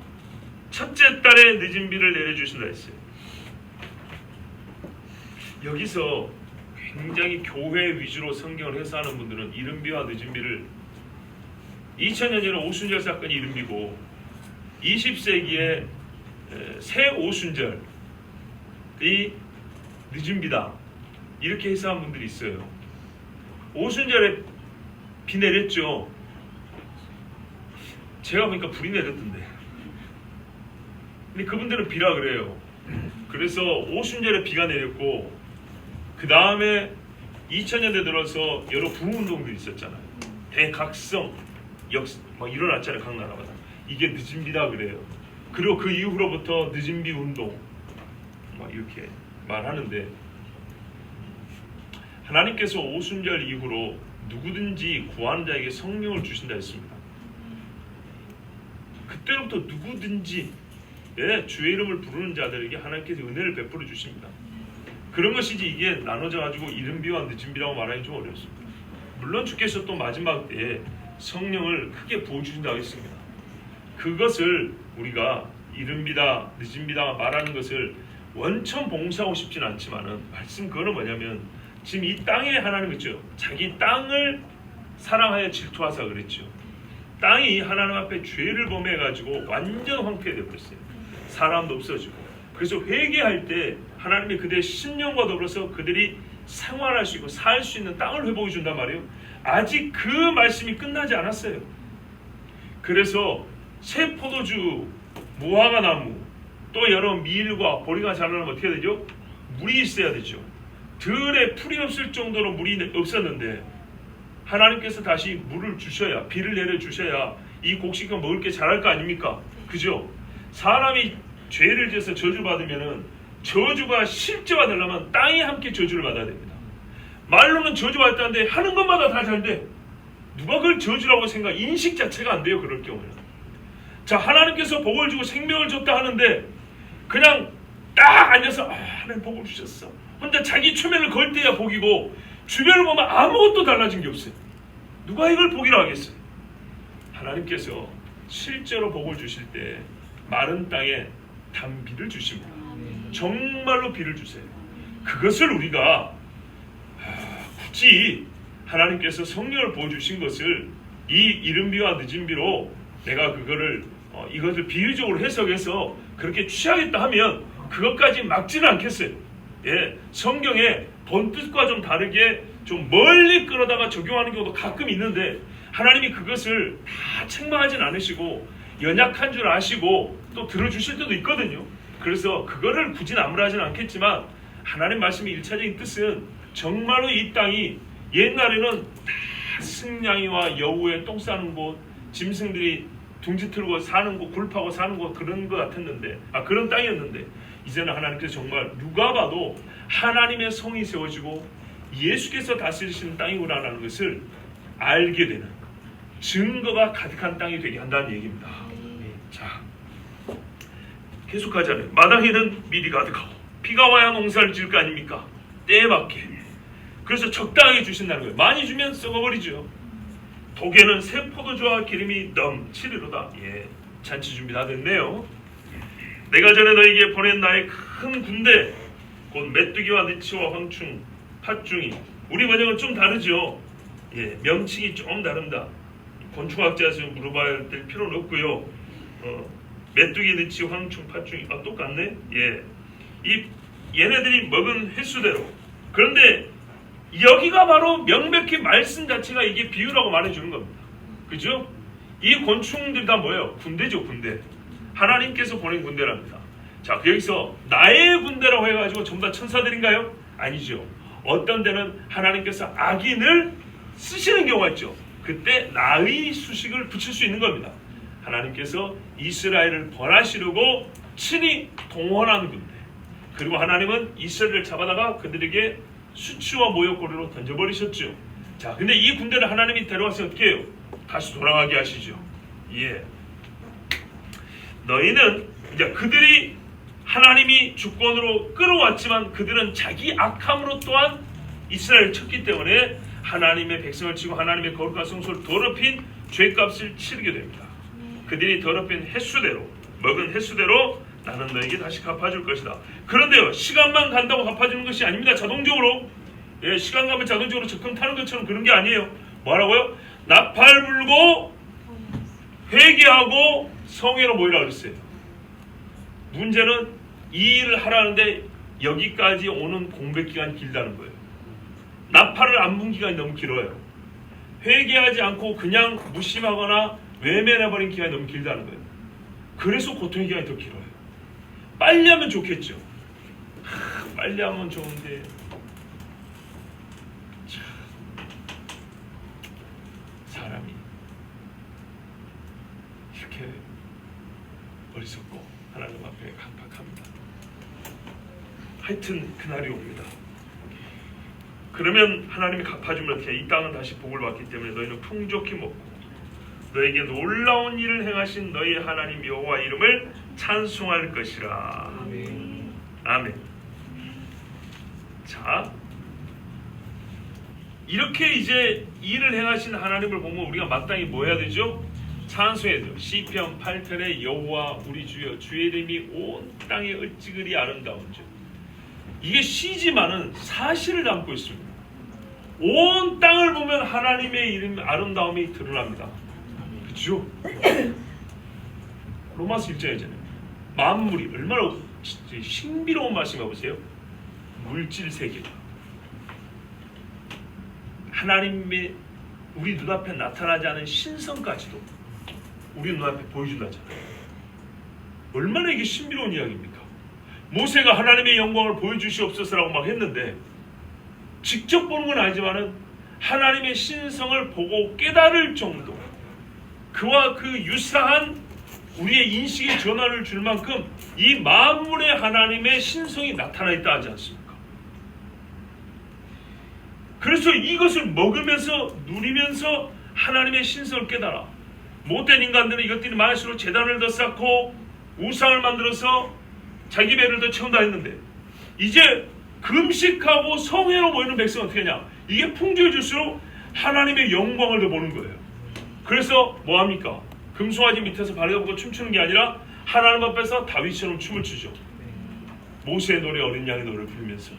첫째 달에 늦은 비를 내려주신다 했어요. 여기서 굉장히 교회 위주로 성경을 해석하는 분들은 이른 비와 늦은 비를 2000년 전에 오순절 사건이 이른 비고 20세기에 새 오순절이 늦은 비다, 이렇게 해석한 분들이 있어요. 오순절에 비 내렸죠. 제가 보니까 불이 내렸던데. 근데 그분들은 비라 그래요. 그래서 오순절에 비가 내렸고 그 다음에 2000년대 들어서 여러 부흥운동들이 있었잖아요. 대각성 막 일어났잖아요. 각 나라마다. 이게 늦은 비다 그래요. 그리고 그 이후로부터 늦은 비 운동 막 이렇게 말하는데, 하나님께서 오순절 이후로 누구든지 구하는 자에게 성령을 주신다 했습니다. 그때부터 누구든지 주의 이름을 부르는 자들에게 하나님께서 은혜를 베풀어 주십니다. 그런 것이지 이게 나눠져 가지고 이른비와 늦은비라고 말하기 좀 어렵습니다. 물론 주께서 또 마지막 때에 성령을 크게 부어주신다고 했습니다. 그것을 우리가 이른비다 늦은비다 말하는 것을 원천 봉사하고 싶지는 않지만은, 말씀 그거는 뭐냐면 지금 이 땅에 하나님 있죠. 자기 땅을 사랑하여 질투하사 그랬죠. 땅이 하나님 앞에 죄를 범해가지고 완전 황폐되어 버렸어요. 사람도 없어지고. 그래서 회개할 때 하나님이 그들의 심령과 더불어서 그들이 생활할 수 있고 살 수 있는 땅을 회복해 준단 말이에요. 아직 그 말씀이 끝나지 않았어요. 그래서 새 포도주, 무화과 나무, 또 여러 밀과 보리가 자라려면 어떻게 되죠? 물이 있어야 되죠. 들에 풀이 없을 정도로 물이 없었는데 하나님께서 다시 물을 주셔야, 비를 내려 주셔야 이 곡식과 먹을 게 자랄 거 아닙니까? 그죠? 사람이 죄를 지어서 저주받으면은 저주가 실제화되려면 땅이 함께 저주를 받아야 됩니다. 말로는 저주받았다는데 하는 것마다 다 잘 돼. 누가 그걸 저주라고 생각? 인식 자체가 안 돼요. 그럴 경우는. 자, 하나님께서 복을 주고 생명을 줬다 하는데 그냥 딱 앉아서 하나님 복을 주셨어. 혼자 자기 초면을 걸 때야 복이고, 주변을 보면 아무것도 달라진 게 없어요. 누가 이걸 복이라 하겠어요? 하나님께서 실제로 복을 주실 때 마른 땅에 단비를 주십니다. 정말로 비를 주세요. 그것을 우리가 굳이 하나님께서 성령을 부어주신 것을 이 이른비와 늦은비로 내가 그거를 이것을 비유적으로 해석해서 그렇게 취하겠다 하면 그것까지 막지는 않겠어요. 예, 성경에 본뜻과 좀 다르게 좀 멀리 끌어다가 적용하는 경우도 가끔 있는데, 하나님이 그것을 다 책망하진 않으시고 연약한 줄 아시고 또 들어주실 때도 있거든요. 그래서 그거를 굳이 나무라지는 않겠지만, 하나님 말씀의 1차적인 뜻은 정말로 이 땅이 옛날에는 다 승냥이와 여우의 똥 싸는 곳, 짐승들이 둥지 틀고 사는 곳, 굴파고 사는 곳, 그런 것 같았는데, 그런 땅이었는데, 이제는 하나님께서 정말 누가 봐도 하나님의 성이 세워지고 예수께서 다스리시는 땅이구나라는 것을 알게 되는 증거가 가득한 땅이 되게 한다는 얘기입니다. 자, 계속하자면 마당에는 밀이 가득하고 비가 와야 농사를 지을 거 아닙니까? 때에 맞게. 그래서 적당하게 주신다는 거예요. 많이 주면 썩어버리죠. 독에는 새 포도주와 기름이 넘치리로다. 예, 잔치 준비 다 됐네요. 내가 전에 너에게 보낸 나의 큰 군대, 곧 메뚜기와 느치와 황충, 팥중이. 우리 번역은 좀 다르죠. 예, 명칭이 좀 다릅니다. 곤충학자에서 물어봐야 될 필요는 없고요. 메뚜기, 느치, 황충, 팥중이 똑같네. 예, 얘네들이 먹은 횟수대로. 그런데 여기가 바로 명백히 말씀 자체가 이게 비유라고 말해주는 겁니다. 그죠? 이 곤충들이 다 뭐예요? 군대죠, 군대. 하나님께서 보낸 군대랍니다. 자, 여기서 나의 군대라고 해가지고 전부 다 천사들인가요? 아니죠. 어떤 데는 하나님께서 악인을 쓰시는 경우가 있죠. 그때 나의 수식을 붙일 수 있는 겁니다. 하나님께서 이스라엘을 벌하시려고 친히 동원한 군대. 그리고 하나님은 이스라엘을 잡아다가 그들에게 수치와 모욕고리로 던져버리셨죠. 자, 근데 이 군대를 하나님이 데려와서 어떻게 해요? 다시 돌아가게 하시죠. 예. 너희는 이제 그들이 하나님이 주권으로 끌어왔지만 그들은 자기 악함으로 또한 이스라엘을 쳤기 때문에 하나님의 백성을 치고 하나님의 거룩한 성소를 더럽힌 죄값을 치르게 됩니다. 그들이 더럽힌 횟수대로, 먹은 횟수대로 나는 너에게 다시 갚아줄 것이다. 그런데요, 시간만 간다고 갚아주는 것이 아닙니다. 자동적으로. 예, 시간 가면 자동적으로 적금 타는 것처럼 그런 게 아니에요. 뭐라고요? 나팔 불고 회개하고 성회로 모이라 그랬어요. 문제는 이 일을 하라는데 여기까지 오는 공백 기간이 길다는 거예요. 나팔을 안 분 기간이 너무 길어요. 회개하지 않고 그냥 무심하거나 외면해버린 기간이 너무 길다는 거예요. 그래서 고통의 기간이 더 길어요. 빨리 하면 좋겠죠. 빨리 하면 좋은데 참, 사람이 이렇게 어리석고 하나님 앞에 강팍합니다. 하여튼 그날이 옵니다. 그러면 하나님이 갚아주면 어떻게? 이 땅은 다시 복을 받기 때문에 너희는 풍족히 먹고 너에게 놀라운 일을 행하신 너희 하나님 여호와 이름을 찬송할 것이라. 아멘. 아멘. 자, 이렇게 이제 일을 행하신 하나님을 보면 우리가 마땅히 뭐 해야 되죠? 찬송해야 돼요. 시편 8편에 여호와 우리 주여 주의 이름이 온 땅에 어찌 그리 아름다운지. 이게 시지만은 사실을 담고 있습니다. 온 땅을 보면 하나님의 이름 아름다움이 드러납니다. 그렇죠? 로마서 1장이잖아요. 만물이 얼마나 신비로운 말씀해 보세요. 물질 세계 하나님의 우리 눈앞에 나타나지 않은 신성까지도 우리 눈앞에 보여준다잖아요. 얼마나 이게 신비로운 이야기입니까? 모세가 하나님의 영광을 보여주시옵소서라고 막 했는데 직접 보는 건 아니지만은 하나님의 신성을 보고 깨달을 정도, 그와 그 유사한 우리의 인식의 전환을 줄 만큼 이 만물에 하나님의 신성이 나타나 있다 하지 않습니까? 그래서 이것을 먹으면서 누리면서 하나님의 신성을 깨달아. 못된 인간들은 이것들이 많을수록 제단을 더 쌓고 우상을 만들어서 자기 배를 더 채운다 했는데 이제 금식하고 성회로 모이는 백성은 어떻게 하냐? 이게 풍족해질수록 하나님의 영광을 더 보는 거예요. 그래서 뭐합니까? 금송아지 밑에서 발려보고 춤추는 게 아니라 하나님 앞에서 다윗처럼 춤을 추죠. 모세의 노래, 어린 양의 노래를 부르면서.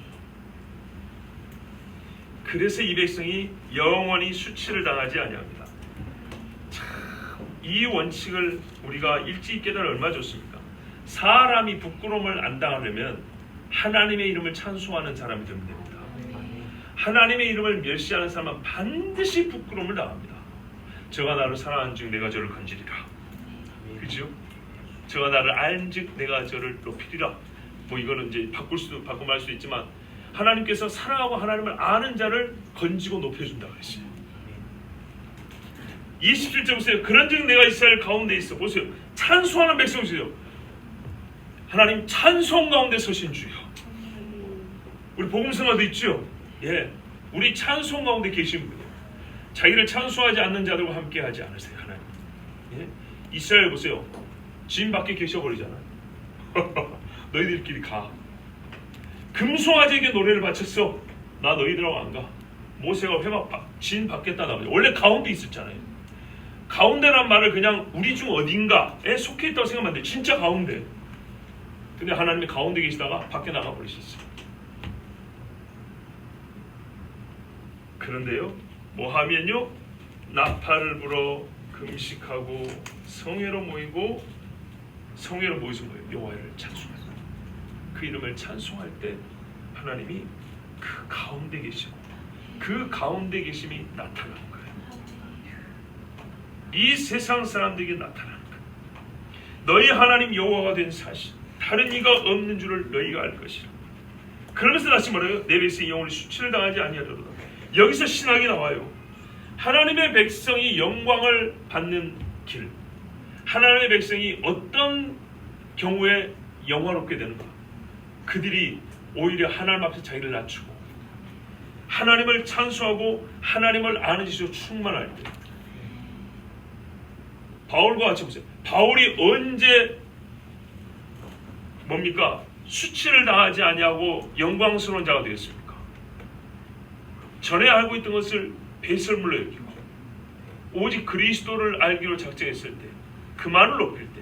그래서 이 백성이 영원히 수치를 당하지 아니합니다. 참, 이 원칙을 우리가 일찍 깨달아 얼마나 좋습니까? 사람이 부끄러움을 안 당하려면 하나님의 이름을 찬송하는 사람이 되면 됩니다. 하나님의 이름을 멸시하는 사람은 반드시 부끄러움을 당합니다. 저가 나를 사랑한즉 내가 저를 건지리라. 그죠? 저가 나를 알은즉 내가 저를 높이리라. 뭐 이거는 이제 바꿔 말 수도 있지만 하나님께서 사랑하고 하나님을 아는 자를 건지고 높여준다 그랬어요. 27절 보세요. 그런즉 내가 이스라엘 가운데 있어. 보세요. 찬송하는 백성이세요. 하나님 찬송 가운데 서신 주여. 우리 복음성가도 있죠. 예, 우리 찬송 가운데 계신 분이에요. 자기를 찬송하지 않는 자들과 함께 하지 않으세요 하나님. 예? 이스라엘 보세요. 진 밖에 계셔버리잖아요. 너희들끼리 가. 금송아지에게 노래를 바쳤어. 나 너희들하고 안 가. 모세가 진 밖에다 나가죠. 원래 가운데 있었잖아요. 가운데란 말을 그냥 우리 중 어딘가에 속해 있다고 생각하면 안 돼. 진짜 가운데. 근데 하나님이 가운데 계시다가 밖에 나가버리셨어요. 그런데요, 뭐 하면요, 나팔을 불어 금식하고 성회로 모이고 성회로 모여서 뭐예요? 여호와를 찬송하는 거예요. 그 이름을 찬송할 때 하나님이 그 가운데 계시고 그 가운데 계심이 나타나는 거예요. 이 세상 사람들에게 나타나는 거예요. 너희 하나님 여호와가 된 사실, 다른 이가 없는 줄을 너희가 알 것이라. 그러면서 다시 뭐래요? 내 백성이 영원히 수치를 당하지 아니하리로다. 여기서 신학이 나와요. 하나님의 백성이 영광을 받는 길, 하나님의 백성이 어떤 경우에 영화롭게 되는가? 그들이 오히려 하나님 앞에서 자기를 낮추고 하나님을 찬송하고 하나님을 아는 지식으로 충만할 때. 바울과 같이 보세요. 바울이 언제 뭡니까? 수치를 당하지 아니하고 영광스러운 자가 되었습니까? 전에 알고 있던 것을 배설물로 여기고 오직 그리스도를 알기로 작정했을 때, 그만을 높일 때,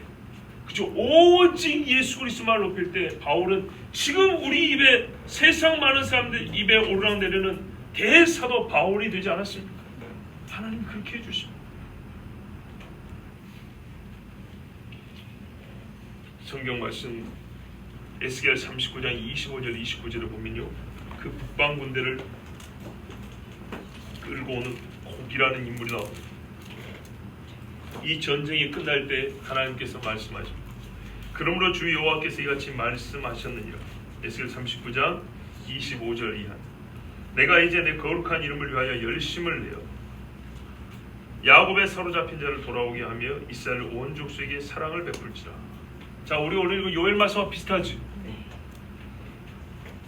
그죠? 오직 예수 그리스도만을 높일 때 바울은 지금 우리 입에 세상 많은 사람들 입에 오르락내리는 대사도 바울이 되지 않았습니까? 하나님 그렇게 해주십니다. 성경 말씀 에스겔 39장 25절 29절을 보면요, 그 북방 군대를 끌고 오는 곡이라는 인물이 나옵니다. 이 전쟁이 끝날 때 하나님께서 말씀하십니다. 그러므로 주 여호와께서 이같이 말씀하셨느니라. 에스겔 39장 25절 이하. 내가 이제 내 거룩한 이름을 위하여 열심을 내어 야곱의 사로잡힌 자를 돌아오게 하며 이스라엘 온 족속에게 사랑을 베풀지라. 자, 우리 오늘 이거 요엘 말씀과 비슷하지.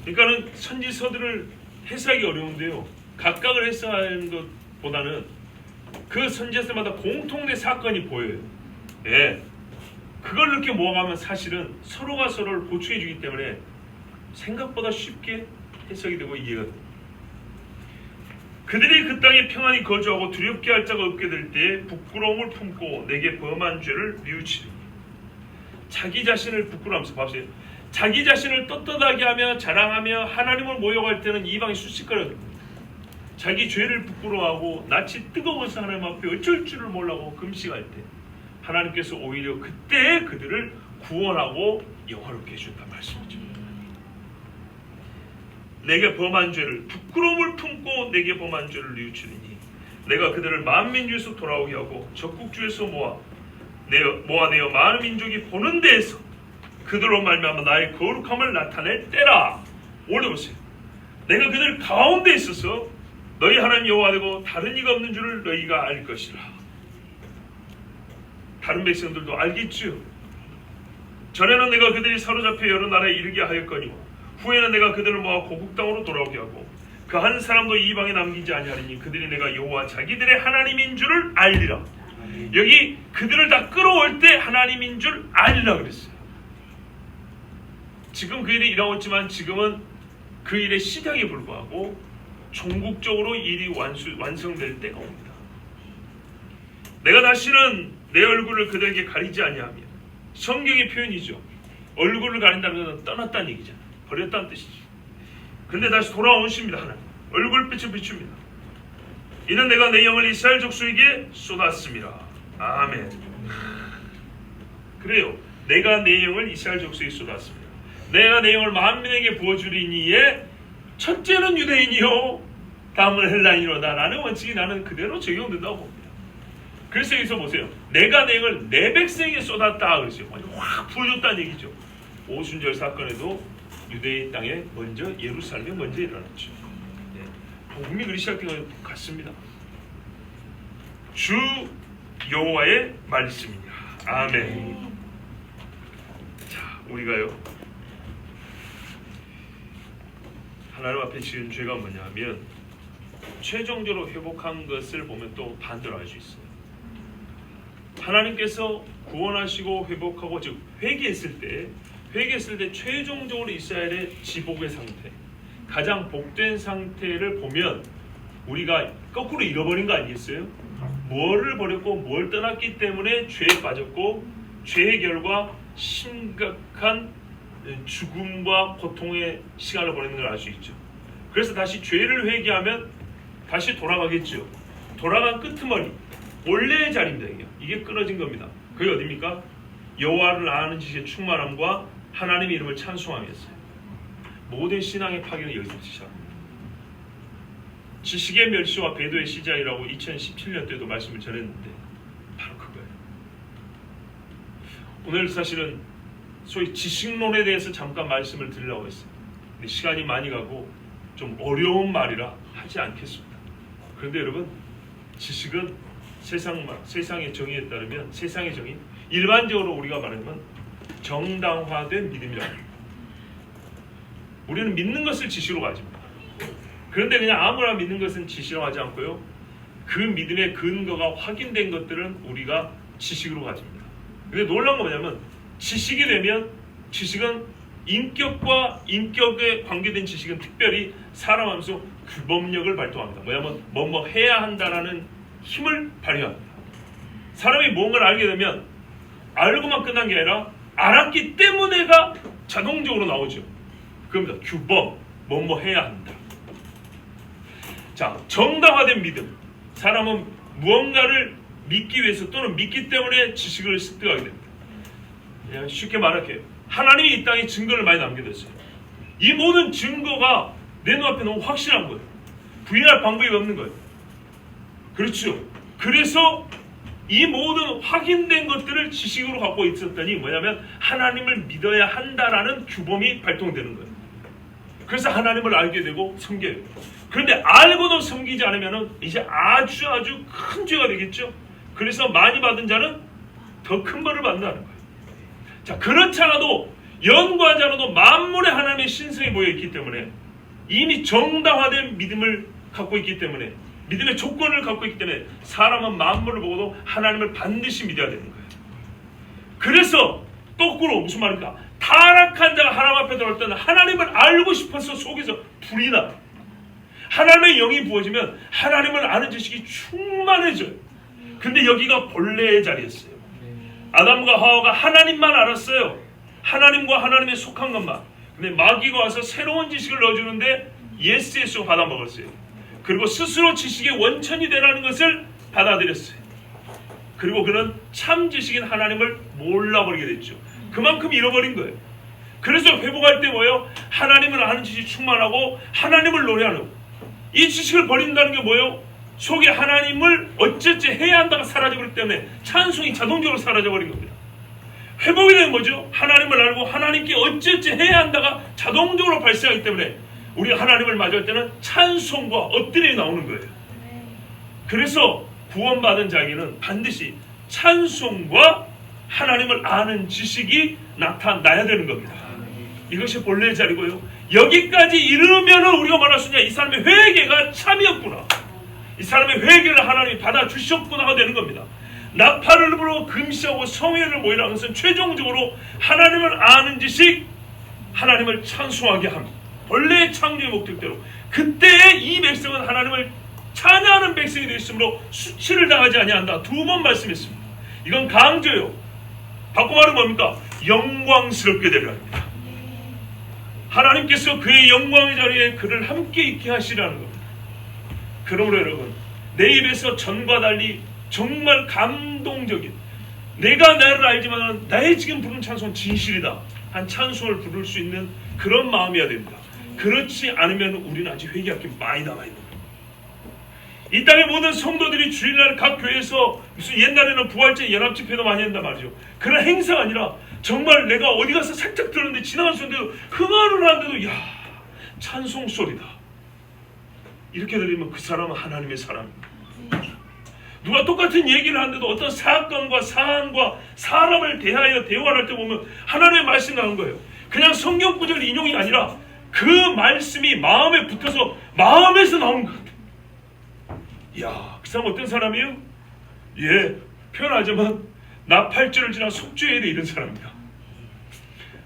그러니까는 선지서들을 해석하기 어려운데요. 각각을 해석하는 것보다는 그 선지서마다 공통된 사건이 보여요. 예. 그걸 이렇게 모아가면 사실은 서로가 서로를 보충해 주기 때문에 생각보다 쉽게 해석이 되고 이해가 됩니다. 그들이 그 땅에 평안히 거주하고 두렵게 할 자가 없게 될 때에 부끄러움을 품고 내게 범한 죄를 뉘우치리니. 자기 자신을 부끄러워하면서 봐보세요. 자기 자신을 떳떳하게 하며 자랑하며 하나님을 모욕할 때는 이방이 수식거려집니다. 자기 죄를 부끄러워하고 낯이 뜨거워서 하나님 앞에 어쩔 줄을 몰라고 금식할 때 하나님께서 오히려 그때 그들을 구원하고 영화롭게 해준단 말씀이죠. 내게 범한 죄를 부끄러움을 품고 내게 범한 죄를 뉘우치리니 내가 그들을 만민중에서 돌아오게 하고 적국중에서 모아내어 많은 민족이 보는 데에서 그들로 말미암아 나의 거룩함을 나타낼 때라. 올려보세요. 내가 그들 가운데 있어서 너희 하나님 여호와 되고 다른 이가 없는 줄을 너희가 알 것이라. 다른 백성들도 알겠죠. 전에는 내가 그들이 사로잡혀 여러 나라에 이르게 하였거니와 후에는 내가 그들을 모아 고국 땅으로 돌아오게 하고 그 한 사람도 이방에 남기지 아니하리니 그들이 내가 여호와 자기들의 하나님인 줄을 알리라. 여기 그들을 다 끌어올 때 하나님인 줄 알리라 그랬어요. 지금 그 일이 일하고 있지만 지금은 그 일의 시작에 불과하고 종국적으로 일이 완성될 때가 옵니다. 내가 다시는 내 얼굴을 그들에게 가리지 아니하며, 성경의 표현이죠. 얼굴을 가린다는 것은 떠났다는 얘기잖아요. 버렸다는 뜻이죠. 근데 다시 돌아오십니다. 하나님 얼굴빛을 비춥니다. 이는 내가 내 영을 이스라엘 족속에게 쏟았습니다. 아멘. 그래요. 내가 내 영을 이스라엘 족속에 쏟았습니다. 내가 내 영을 만민에게 부어주리니에 첫째는 유대인이요 다음은 헬라인이로다 라는 원칙이 나는 그대로 적용된다고 봅니다. 그래서 여기서 보세요. 내가 내 영을 내 백성에게 쏟았다 그랬어요. 확 부어줬다는 얘기죠. 오순절 사건에도 유대인 땅에 먼저 예루살렘에 먼저 일어났죠. 복음이 그리 시작된 것 같습니다. 주 여호와의 말씀이냐. 아멘. 자, 우리가요 하나님 앞에 지은 죄가 뭐냐면 최종적으로 회복한 것을 보면 또 반대로 알 수 있어요. 하나님께서 구원하시고 회복하고 즉 회개했을 때 최종적으로 이스라엘의 지복의 상태, 가장 복된 상태를 보면 우리가 거꾸로 잃어버린 거 아니겠어요? 무엇을 버렸고 무엇을 떠났기 때문에 죄에 빠졌고 죄의 결과 심각한 죽음과 고통의 시간을 보내는 걸 알 수 있죠. 그래서 다시 죄를 회개하면 다시 돌아가겠죠. 돌아간 끄트머리 원래의 자리입니다. 이게 끊어진 겁니다. 그게 어디입니까? 여호와를 아는 지식의 충만함과 하나님의 이름을 찬송함이었어요. 모든 신앙의 파괴는 여기서 시작합니다. 지식의 멸시와 배도의 시작이라고 2017년 때도 말씀을 전했는데 바로 그거예요. 오늘 사실은 소위 지식론에 대해서 잠깐 말씀을 드리려고 했어요. 근데 시간이 많이 가고 좀 어려운 말이라 하지 않겠습니다. 그런데 여러분, 지식은 세상의 정의에 따르면 세상의 정의, 일반적으로 우리가 말하면 정당화된 믿음이라고 합니다. 우리는 믿는 것을 지식으로 가집니다. 그런데 그냥 아무나 믿는 것은 지식으로 하지 않고요. 그 믿음의 근거가 확인된 것들은 우리가 지식으로 가집니다. 근데 놀라운 건 뭐냐면 지식이 되면 지식은 인격과 인격에 관계된 지식은 특별히 사람 안에서 규범력을 발동합니다. 뭐냐면 뭐뭐 해야 한다라는 힘을 발휘합니다. 사람이 무언가를 알게 되면 알고만 끝난 게 아니라 알았기 때문에가 자동적으로 나오죠. 그럽니다. 규범, 뭐뭐 해야 한다. 자, 정당화된 믿음. 사람은 무언가를 믿기 위해서 또는 믿기 때문에 지식을 습득하게 됩니다. 그냥 쉽게 말할게요. 하나님이 이 땅에 증거를 많이 남겨뒀어요. 이 모든 증거가 내 눈앞에 너무 확실한 거예요. 부인할 방법이 없는 거예요. 그렇죠. 그래서 이 모든 확인된 것들을 지식으로 갖고 있었더니 뭐냐면 하나님을 믿어야 한다라는 규범이 발동되는 거예요. 그래서 하나님을 알게 되고 섬겨요. 그런데 알고도 섬기지 않으면 이제 아주 큰 죄가 되겠죠. 그래서 많이 받은 자는 더 큰 벌을 받는다는 거예요. 자, 그렇지 않아도 연구하지 않아도 만물의 하나님의 신성이 모여 있기 때문에 이미 정당화된 믿음을 갖고 있기 때문에 믿음의 조건을 갖고 있기 때문에 사람은 만물을 보고도 하나님을 반드시 믿어야 되는 거예요. 그래서 거꾸로 무슨 말입니까? 타락한 자가 하나님 앞에 들어올 때는 하나님을 알고 싶어서 속에서 불이 나. 하나님의 영이 부어지면 하나님을 아는 지식이 충만해져요. 근데 여기가 본래의 자리였어요. 아담과 하와가 하나님만 알았어요. 하나님과 하나님의 속한 것만. 근데 마귀가 와서 새로운 지식을 넣어주는데 예스 예수 받아먹었어요. 그리고 스스로 지식의 원천이 되라는 것을 받아들였어요. 그리고 그는 참 지식인 하나님을 몰라버리게 됐죠. 그만큼 잃어버린 거예요. 그래서 회복할 때 뭐예요? 하나님을 아는 지식이 충만하고 하나님을 노래하는 거예요. 이 지식을 버린다는 게 뭐예요? 속에 하나님을 어쨌지 해야 한다가 사라져버리기 때문에 찬송이 자동적으로 사라져버린 겁니다. 회복이 되는 뭐죠? 하나님을 알고 하나님께 어쨌지 해야 한다가 자동적으로 발생하기 때문에 우리가 하나님을 맞이할 때는 찬송과 엎드림이 나오는 거예요. 그래서 구원받은 자에게는 반드시 찬송과 하나님을 아는 지식이 나타나야 되는 겁니다. 이것이 본래의 자리고요. 여기까지 이르면 우리가 말할 수 있냐? 이 사람의 회개가 참이었구나. 이 사람의 회개를 하나님이 받아주셨구나가 되는 겁니다. 나팔을 불어 금시하고 성회를 모이라는 것은 최종적으로 하나님을 아는 지식, 하나님을 찬송하게 함. 본래의 창조의 목적대로 그때의 이 백성은 하나님을 찬양하는 백성이 되었으므로 수치를 당하지 아니한다. 두 번 말씀했습니다. 이건 강조요. 바꿔 말하면 뭡니까? 영광스럽게 되리라 합니다. 하나님께서 그의 영광의 자리에 그를 함께 있게 하시라는 겁니다. 그러므로 여러분, 내 입에서 전과 달리 정말 감동적인, 내가 나를 알지만 나의 지금 부르는 찬송은 진실이다 한 찬송을 부를 수 있는 그런 마음이어야 됩니다. 그렇지 않으면 우리는 아직 회개할 게 많이 남아있는 거예요. 이 땅의 모든 성도들이 주일날 각 교회에서 무슨 옛날에는 부활절 연합집회도 많이 한단 말이죠. 그런 행사가 아니라 정말 내가 어디 가서 살짝 들었는데 지나갔었는데도 흥얼을 하는데도 야 찬송 소리다. 이렇게 들리면 그 사람은 하나님의 사람입니다. 누가 똑같은 얘기를 하는데도 어떤 사건과 사안과 사람을 대하여 대화를 할 때 보면 하나님의 말씀이 나오는 거예요. 그냥 성경 구절 인용이 아니라 그 말씀이 마음에 붙어서 마음에서 나오는 것 같아요. 이야, 그 사람 어떤 사람이에요? 예, 표현하자면 나팔절을 지나 속죄일에 이른 사람입니다.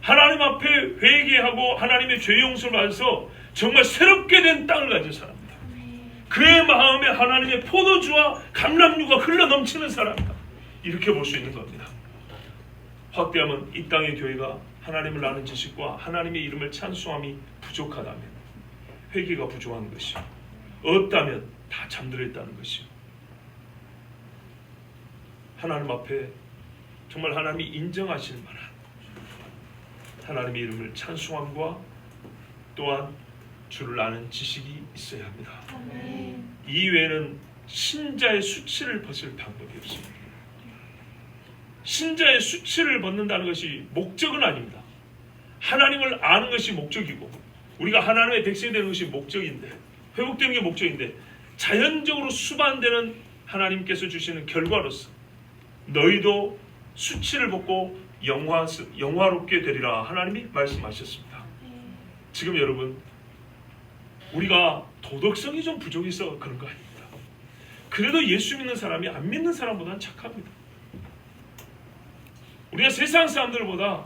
하나님 앞에 회개하고 하나님의 죄 용서를 받아서 정말 새롭게 된 땅을 가진 사람입니다. 그의 마음에 하나님의 포도주와 감람류가 흘러넘치는 사람이다. 이렇게 볼 수 있는 겁니다. 확대하면 이 땅의 교회가 하나님을 아는 지식과 하나님의 이름을 찬송함이 부족하다면, 회개가 부족한 것이요, 없다면 다 잠들어 있다는 것이요, 하나님 앞에 정말 하나님이 인정하실 만한 하나님의 이름을 찬송함과 또한 주를 아는 지식이 있어야 합니다. 이외에는 신자의 수치를 벗을 방법이 없습니다. 신자의 수치를 벗는다는 것이 목적은 아닙니다. 하나님을 아는 것이 목적이고 우리가 하나님의 백성이 되는 것이 목적인데, 회복되는 게 목적인데, 자연적으로 수반되는 하나님께서 주시는 결과로서 너희도 수치를 벗고 영화롭게 되리라 하나님이 말씀하셨습니다. 지금 여러분, 우리가 도덕성이 좀 부족해서 그런 거 아닙니다. 그래도 예수 믿는 사람이 안 믿는 사람보다는 착합니다. 우리가 세상 사람들보다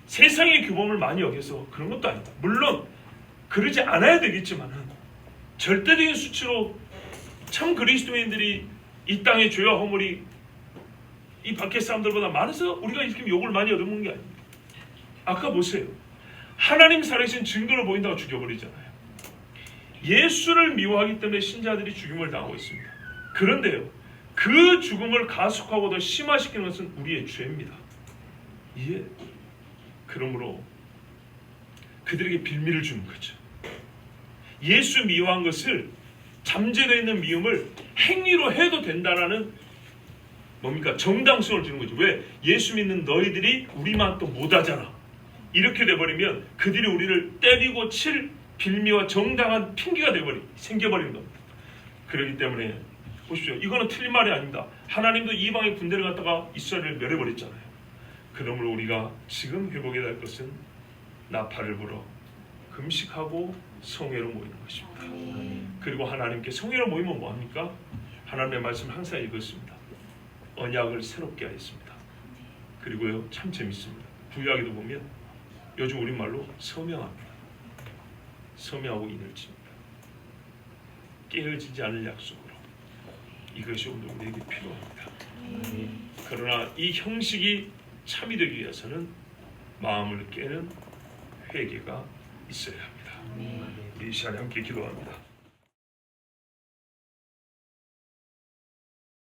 세상의 규범을 많이 어겨서 그런 것도 아니다. 물론 그러지 않아야 되겠지만은 절대적인 수치로 참 그리스도인들이 이 땅의 죄와 허물이 이 밖의 사람들보다 많아서 우리가 이렇게 욕을 많이 얻어먹는 게 아닙니다. 아까 보세요. 하나님 살아계신 증거를 보인다고 죽여버리잖아요. 예수를 미워하기 때문에 신자들이 죽임을 당하고 있습니다. 그런데요, 그 죽음을 가속하고 더 심화시키는 것은 우리의 죄입니다. 예. 그러므로 그들에게 빌미를 주는 거죠. 예수 미워한 것을 잠재되어 있는 미움을 행위로 해도 된다라는 뭡니까? 정당성을 주는 거죠. 왜? 예수 믿는 너희들이 우리만 또 못하잖아. 이렇게 돼버리면 그들이 우리를 때리고 칠 빌미와 정당한 핑계가 생겨버리는 겁니다. 그렇기 때문에 보십시오. 이거는 틀린 말이 아닙니다. 하나님도 이방의 군대를 갖다가 이스라엘을 멸해버렸잖아요. 그러므로 우리가 지금 회복해야 할 것은 나팔을 불어 금식하고 성회로 모이는 것입니다. 그리고 하나님께 성회로 모이면 뭐합니까? 하나님의 말씀을 항상 읽었습니다. 언약을 새롭게 하였습니다. 그리고요, 참 재밌습니다. 구약에도 보면 요즘 우리말로 서명합니다. 서명하고 인을 칩니다. 깨어지지 않을 약속으로. 이것이 오늘 우리에게 필요합니다. 그러나 이 형식이 참이 되기 위해서는 마음을 깨는 회개가 있어야 합니다. 우리 이 시간에 함께 기도합니다.